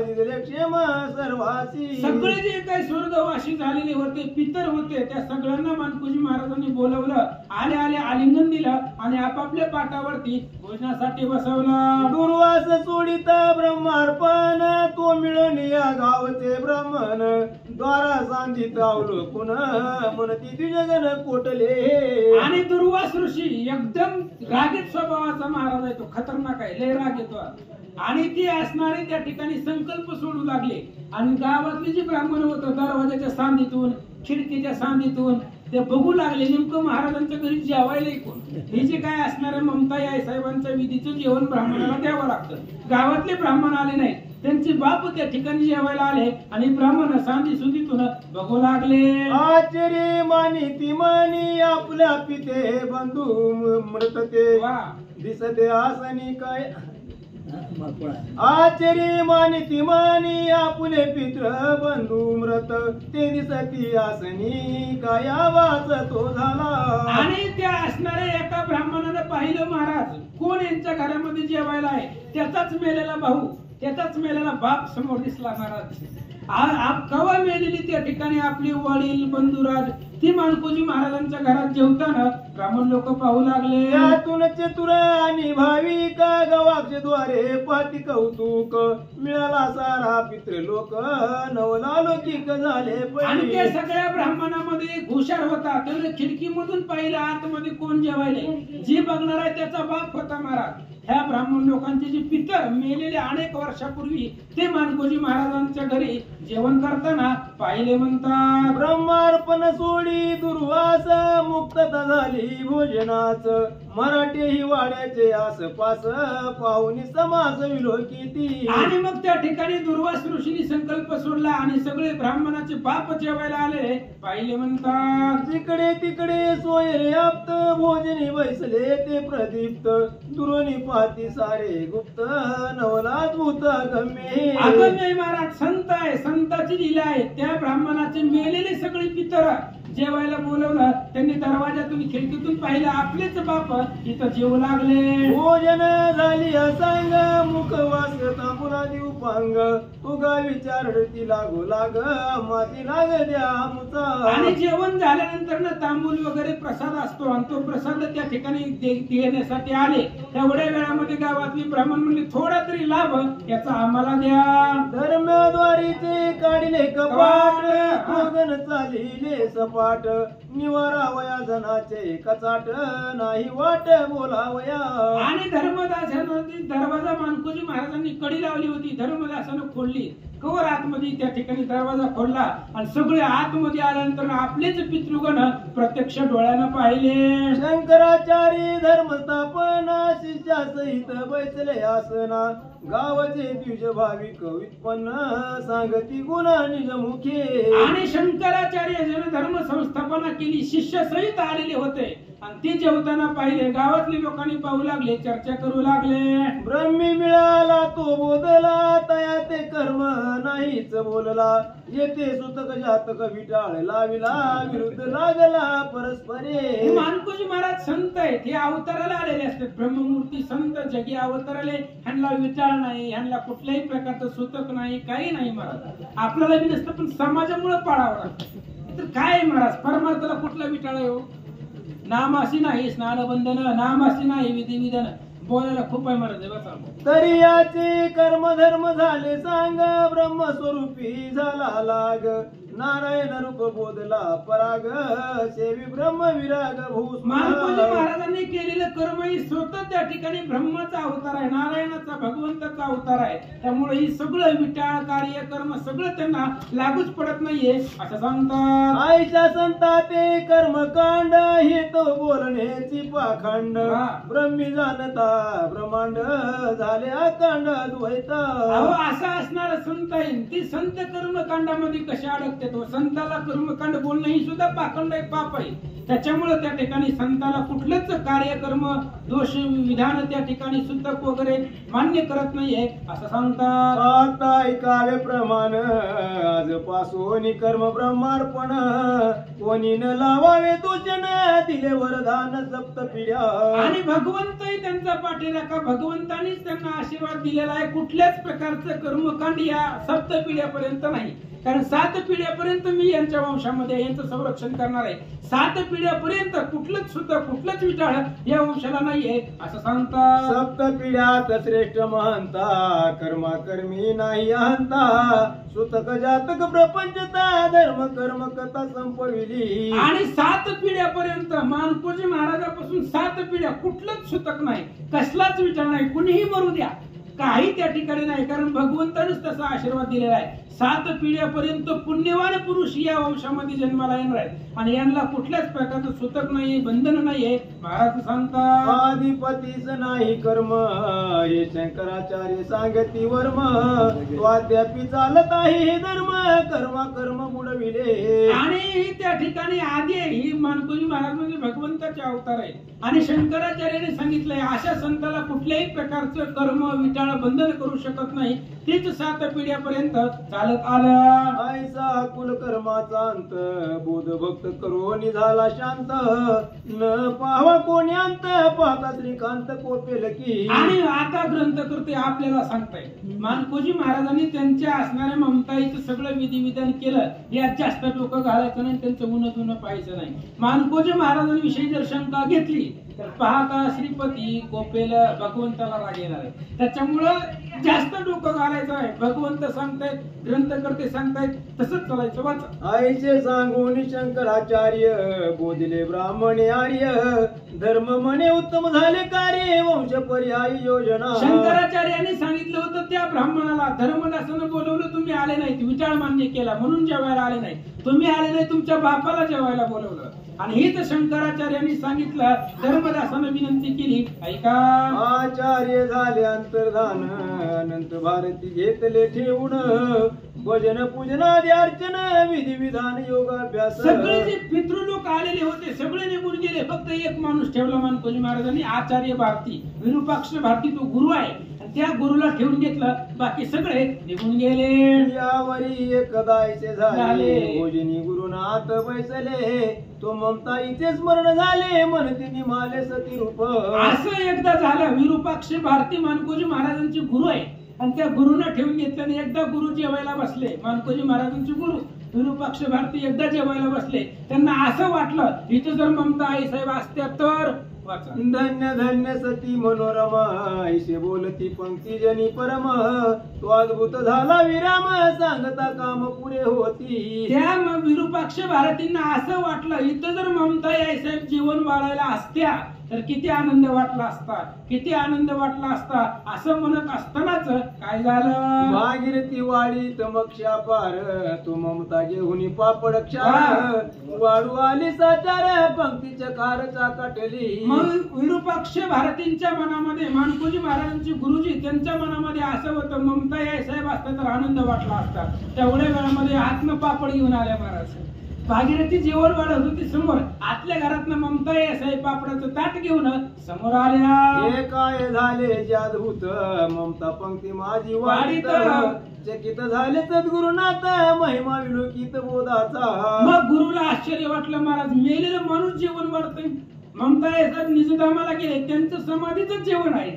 दिले क्षेम सर्वासी. सगळे जे काही स्वर्गवासी झालेले होते पितर होते त्या सगळ्यांना मानकोजी महाराजांनी बोलवलं आले आले आलिंगन दिलं आणि आपापल्या पाटावरती भोजनासाठी बसवलं. दुर्वास सोडिता ब्रह्मार्पण तो मिळून या गावचे ब्राह्मण द्वारा सांधित अवलोकून म्हणती द्विजगण कोटले. आणि दुर्वास ऋषी एकदम रागीत स्वभावाचा महाराज आहे, तो खतरनाक आहे, लय राग येतो. आणि ते असणारे त्या ठिकाणी संकल्प सोडू लागले आणि गावातले जे ब्राह्मण होतं दरवाजाच्या सांधीतून खिडकीच्या सांधीतून ते बघू लागले नेमकं महाराजांच्या घरी जेवायला कोण. हे जे काय असणारे ममताई आई साहेबांच्या विधीचं जेवण ब्राह्मणाला द्यावं लागतं. गावातले ब्राह्मण आले नाही, त्यांचे बाप त्या ठिकाणी जेवायला आले आणि ब्राह्मण सांधी सुधीतून बघू लागले. आचरी मानी ती मानी आपल्या पिते बंधू मृतते दिसते आसनी काय. आचरी मानी ती मानी आपले पित्र बंधू मृत ते दिसती आसनी काय आवाज तो झाला. आणि त्या असणाऱ्या एका ब्राह्मणाने पाहिलं महाराज कोण यांच्या घरामध्ये जेवायला आहे. त्याचाच मेलेला भाऊ त्याचाच मेलेला बाप समोर दिसला महाराज. कवा मेलेली त्या ठिकाणी आपली वडील बंधुराज ती माणकोजी महाराजांच्या घरात जेवताना ब्राह्मण लोक पाहू लागले. यातून चतुर आणि भाविक गवाक्षे द्वारे पाती कौतुक मिळाला सारा पितृ लोक नवलालौकिक झाले. आणि त्या सगळ्या ब्राह्मणामध्ये हुशार होता. त्याने खिडकीमधून पाहिलं आतमध्ये कोण जेवायले. जे बघणार आहे त्याचा बाप होता महाराज. ह्या ब्राह्मण लोकांचे जे पितर मेलेले अनेक वर्षापूर्वी ते मानकोजी महाराजांच्या घरी जेवण करताना पाहिले. म्हणतात ब्रह्मार्पण सोडी दुर्वास मुक्तता झाली भोजनाच मराठी ही वाड्याचे आसपास पाहुणी समाज विलोकिती. आणि मग त्या ठिकाणी दुर्वास ऋषींनी संकल्प सोडला आणि सगळे ब्राह्मणाचे बाप जेवायला आले. पाहिले. म्हणतात जिकडे तिकडे सोयरे आप्त भोजनी बैसले ते प्रदीप्त दुरोनी पाती सारे गुप्त नवलाद्भूत गम्ये. अगम्य महाराज संत आहे, संताची लीला आहे. त्या ब्राह्मणाचे मेलेले सगळे पितर जेवायला बोलवलं. त्यांनी दरवाजातून खिडकीतून पाहिलं आपलेच बाप इथं जेवू लागले. भोजन झाली असांग मुखवास तांबुलादी उपांग तुगा विचारती लागू लाग माती लाग द्या मुचा. आणि जेवण झाल्यानंतर ना तांबूल वगैरे प्रसाद असतो आणि तो प्रसाद त्या ठिकाणी देण्यासाठी आले. तेवढ्या वेळामध्ये गावातली ब्राह्मण म्हणले थोडा तरी लाभ याचा आम्हाला द्या. धर्मद्वारीचे काढले कपाट भोगन चालिले सपाट निवारावया जनाचे कचाट नाही वाट बोलावया. आणि धर्मदासाने दरवाजा मानकोजी महाराजांनी कडी लावली होती. धर्मदासानं खोलली. कवर आतमध्ये त्या ठिकाणी दरवाजा खोलला आणि सगळे आतमध्ये आल्यानंतर आपलेच पितृगण प्रत्यक्ष डोळ्यानं पाहिले. शंकराचार्य धर्मस्थापना शिष्या सहित बैसले आसना गावाचे द्विज भाविक उत्पन्न सांगती गुणा निजमुखे. आणि शंकराचार्य ज्याने धर्म संस्थापना केली शिष्य सहित आलेले होते आणि ते जेवताना पाहिले. गावातले लोकांनी पाहू लागले, चर्चा करू लागले. ब्रह्मी मिळाला तो बोधला तया ते कर्म नाहीच बोलला येते सुतक जातक विटाळ लाविला विरुद्ध लागला परस्परे. मानकोजी महाराज संत आहेत. हे अवताराला आलेले असतात. ब्रह्ममूर्ती संत जगी अवताराले. ह्यांना विटाळ नाही, ह्यांना कुठल्याही प्रकारचं सुतक नाही, काही नाही महाराज. आपल्याला बी नसतं पण समाजामुळे पाळावं लागतं. तर काय महाराज परमार्थाला कुठला विटाळ आहे हो. नामासी नाही स्नानबंधन, नामासी नाही विधिविधान. बोलायला खूप आहे महाराज. बसा तरी याचे कर्मधर्म झाले सांग ब्रह्मस्वरूपी झाला लाग नारायण रूप बोधला पराग सेवी ब्रह्म विराग भूस. मानकोजी महाराजांनी केलेलं कर्म ही स्वतः त्या ठिकाणी ब्रह्माचा अवतार आहे, नारायणाचा भगवंताचा अवतार आहे. त्यामुळे ही सगळं विटाळ कार्य कर्म सगळं त्यांना लागूच पडत नाहीये असं सांगतात. आईच्या संता ते कर्मकांड हे तो बोलण्याची पाखंड ब्रह्मी जाणता ब्रह्मांड झाले अखंड द्वैत. असा असणारा संत आहे. ती संत कर्मकांडामध्ये कशा अडकते. तो संताला कर्मकांड बोलणं ही सुद्धा पाखंड आहे, पाप आहे. त्याच्यामुळे त्या ठिकाणी संताला कुठलंच कार्यकर्म दोष विधान त्या ठिकाणी सुतक वगैरे मान्य करत नाहीये असं सांगतात. आता ऐकावे प्रमाण आजपासून कर्म ब्रह्मार्पण कोणी न लावावे दूषण दिले वरदान सप्त पिढ्या. आणि भगवंतही त्यांचा पाठीराखा. भगवंतानीच त्यांना आशीर्वाद दिलेला आहे. कुठल्याच प्रकारचं कर्मकांड या सप्त पिढ्यापर्यंत नाही. कारण 7 पिढ्यापर्यंत मी यांच्या वंशामध्ये यांचं संरक्षण करणार आहे. 7 पिढ्यापर्यंत कुठलंच सुद्धा कुठलंच विटाळ या वंशाला नाहीये असं सांगतात. सप्त पिढ्यात श्रेष्ठ महंता कर्मा कर्मी नाही अहंता सुतक जातक प्रपंचता धर्म कर्म कथा संपविली. आणि 7 पिढ्यापर्यंत मानकोजी महाराजापासून 7 पिढ्या कुठलंच सुतक नाही, कसलाच विचार नाही, कुणीही मरू द्या, काही त्या ठिकाणी नाही. कारण भगवंतानेच तसा आशीर्वाद दिलेला आहे. 7 पिढ्यापर्यंत पुण्यवान पुरुष या वंशामध्ये जन्माला येणार आहेत आणि यांना कुठल्याच प्रकारचं सुतक नाही, बंधन नाहीये. महाराज सांगतात आदिपतीच नाही कर्म हे शंकराचार्य सांगती वर्म स्वाद्यापी चालत आहे हे धर्म कर्मा कर्म बुडविले. आणि त्या ठिकाणी आदी आहे ही मानकोजी महाराज म्हणजे भगवंताचे अवतार आहे आणि शंकराचार्याने सांगितलंय अशा संताला कुठल्याही प्रकारचं कर्म विटाळ बंधन करू शकत नाही. तीच 7 पिढ्यापर्यंत चालत आलं. ऐसा कुल कर्माचा अंत बोध भक्त करून झाला शांत न पाहावा कोणी अंत पाहता श्रीकांत कोपेल की. आणि आता ग्रंथकर्ते आपल्याला सांगताय मानकोजी महाराजांनी त्यांच्या असणाऱ्या ममताईचं सगळं विधिविधान केलं. यात जास्त डोकं घालायचं नाही, त्यांचं उन्ह धुणं पाहायचं नाही. मानकोजी महाराजांविषयी जर शंका घेतली तर पाहता श्रीपती कोपेल भगवंताला राग येणार आहे. त्याच्यामुळं जास्त डोकं घालायचं आहे. भगवंत सांगतायत, ग्रंथकर्ते सांगतायत, तसंच चालायचं. वाचा. आईचे सांगून शंकराचार्य बोधिले ब्राह्मणे आर्य धर्म म्हणे उत्तम झाले कार्य वंश पर्यायी योजना. शंकराचार्यांनी सांगितलं होतं त्या ब्राह्मणाला धर्मदासानं बोलवलं, तुम्ही आले नाहीत, विचार मान्य केला म्हणून जेवायला आले नाही. तुम्ही आले नाही, तुमच्या बापाला जेवायला बोलवलं. आणि हे तर शंकराचार्यांनी सांगितलं. धर्मदासानं विनंती केली, ऐका आचार्य झाले अंतर्धान अनंत भारती घेतले ठेवून भजन पूजनादी अर्चन विधी विधान योगाभ्यास. सगळे जे पितृलोक आलेले होते सगळे निघून गेले. फक्त एक माणूस ठेवला मानकोजी महाराजांनी, आचार्य भारती, विरूपाक्ष भारती, तो गुरु आहे. त्या गुरुला ठेवून घेतलं, बाकी सगळे निघून गेले. यावरी एकदायचे झाले भोजनी गुरुनाथ बैसले तो ममता इथे स्मरण झाले म्हणते निमाले सती रूप. असं एकदा झालं. विरूपाक्ष भारती मानकोजी महाराजांचे गुरु आहे आणि त्या गुरुला ठेवून घेतलं. आणि एकदा गुरु जेवायला बसले, मानकोजी महाराजांचे गुरु विरूपाक्ष भारती एकदा जेवायला बसले. त्यांना असं वाटलं इथं जर ममता आई साहेब असत्या तर. धन्य धन्य सती मनोरमा ऐसे बोलती पंक्ती जनी परम तो अद्भुत झाला विराम सांगता काम पुरे होती. त्या विरूपाक्ष भारतींना असं वाटलं इथं जर ममता आई साहेब जीवन वाढायला असत्या तर किती आनंद वाटला असता, किती आनंद वाटला असता. असं म्हणत असतानाच काय झालं. भागीरथी वाडी तमक्षा पार तू ममता घेऊन पापड क्षार वाढू आली साचार पंक्तीच्या कार चाकाटली. मग विरूपाक्ष भारतींच्या मनामध्ये मानकोजी महाराजांचे गुरुजी त्यांच्या मनामध्ये असं होतं ममता आई साहेब असता तर आनंद वाटला असता. तेवढ्या वेळामध्ये आत्म पापड घेऊन आल्या महाराज. भागीरथी जेवण वाढत होती समोर. आतल्या घरातनं ममता आई साहेब पापडाचं ताट घेऊन समोर आल्या. हे काय झाले जादूत ममता पंक्ती माझी वाढीत चकित झाले सद्गुरुनाथ महिमा विलोकित बोधाचा. मग गुरुला आश्चर्य वाटलं, महाराज मेलेलं माणूस जेवण वाढतंय. ममता आई साहेब निजधामाला गेले, त्यांचं समाधीच जेवण आहे.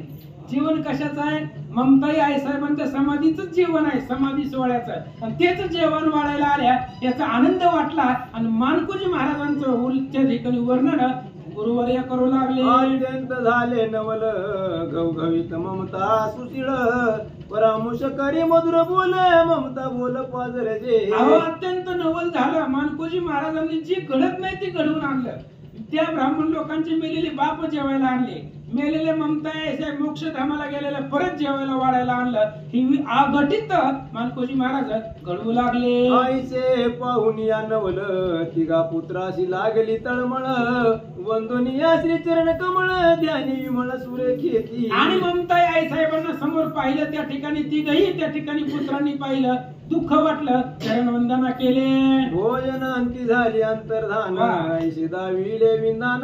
जीवन कशाचं आहे. ममताई आई साहेबांच्या समाधीच जेवण आहे, समाधी सोहळ्याचं. आणि तेच जेवण वाढायला आल्या, याचा आनंद वाटला. आणि मानकोजी महाराजांचं उलच्या ठिकाणी वर्णन गुरुवर्य करू लागले. अत्यंत झाले नवल घवघवीत ममता सुशीळ परामुष करी मधुर बोल ममता बोल पाजर जे. अत्यंत नवल झालं. मानकोजी महाराजांनी जी घडत नाही ती घडवून आणलं. त्या ब्राह्मण लोकांचे मेलेले बाप जेवायला आणले, मेलेले ममता साहेब मोक्षधामाला गेलेले परत जेवायला वाढायला आणलं. ही अघटित मानकोजी महाराज घडवू लागले. आईचे पाहुन या नवल तिघा पुत्राशी लागली तळमळ वंदोनी या श्री चरण कमळ ध्यानी विमळ सुरेखेती. आणि ममता आई साहेबांना समोर पाहिलं, त्या ठिकाणी तिघही त्या ठिकाणी पुत्रांनी पाहिलं, दुःख वाटलं, चरण वंदना केले. भोजन अंती झाली अंतर्धान ऐशी दाविले विंदान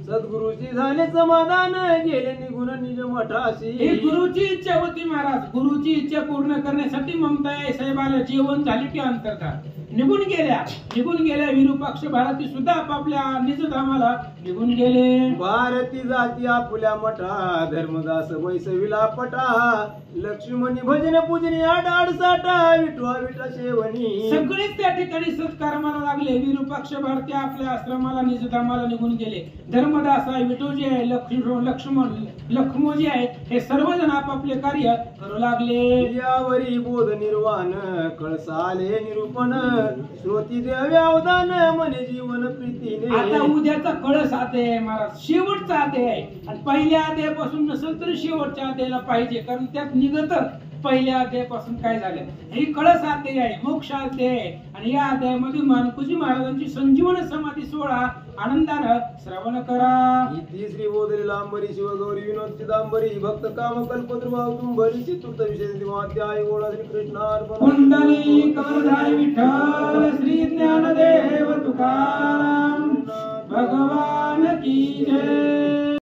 सद्गुरुची झाले समाधान गेले निघून निज मठाशी. ही गुरुची इच्छा होती महाराज. गुरुची इच्छा पूर्ण करण्यासाठी ममता आई साहेब आल्या. जेवण झाले की अंतर्धान निघून गेल्या. विरूपाक्ष भारती सुद्धा आपापल्या निजधामाला निघून गेले. भारती जाती आपुल्या मठा धर्मदास वैसविला पटा लक्ष्मणी भजन पूजनी आडाड साठा विठवा विठा शेवणी. सगळेच त्या ठिकाणी सत्कर्माला लागले. विरूपाक्ष भारती आपल्या आश्रमाला निजधामाला निघून गेले. धर्मदास आहे, विठोजी आहे, लक्ष्मोजी आहे, हे सर्वजण आपापले कार्य करू लागले. यावरी बोध निर्वाण कळसाले निरूपण श्रोती देव अवदान मने जीवन प्रीतीने. आता उद्याचा कळस आते आहे महाराज, शेवटचा आते आहे. आणि पहिल्या अध्यायापासून नसेल तरी शेवटच्या अध्यायाला पाहिजे, कारण त्यात निघत पहिल्या अध्यायापासून काय झालं. ही कळस अध्याय आहे, मोक्ष अध्याय आहे. आणि या अध्यायामध्ये मानकुजी महाराजांची संजीवन समाधी 16 आनंदानं श्रवण करा. इति श्री बोधली लांबरी शिवगौरी विनोद चिदांबरी भक्त काम कल्पद्रुभाव तुंबरी चतुर्थ विषय दिवाध्याय गोळा श्री कृष्णार्पण. कुंडली कवरधारी विठ्ठल श्री ज्ञानदेव तुकाराम भगवान की जय.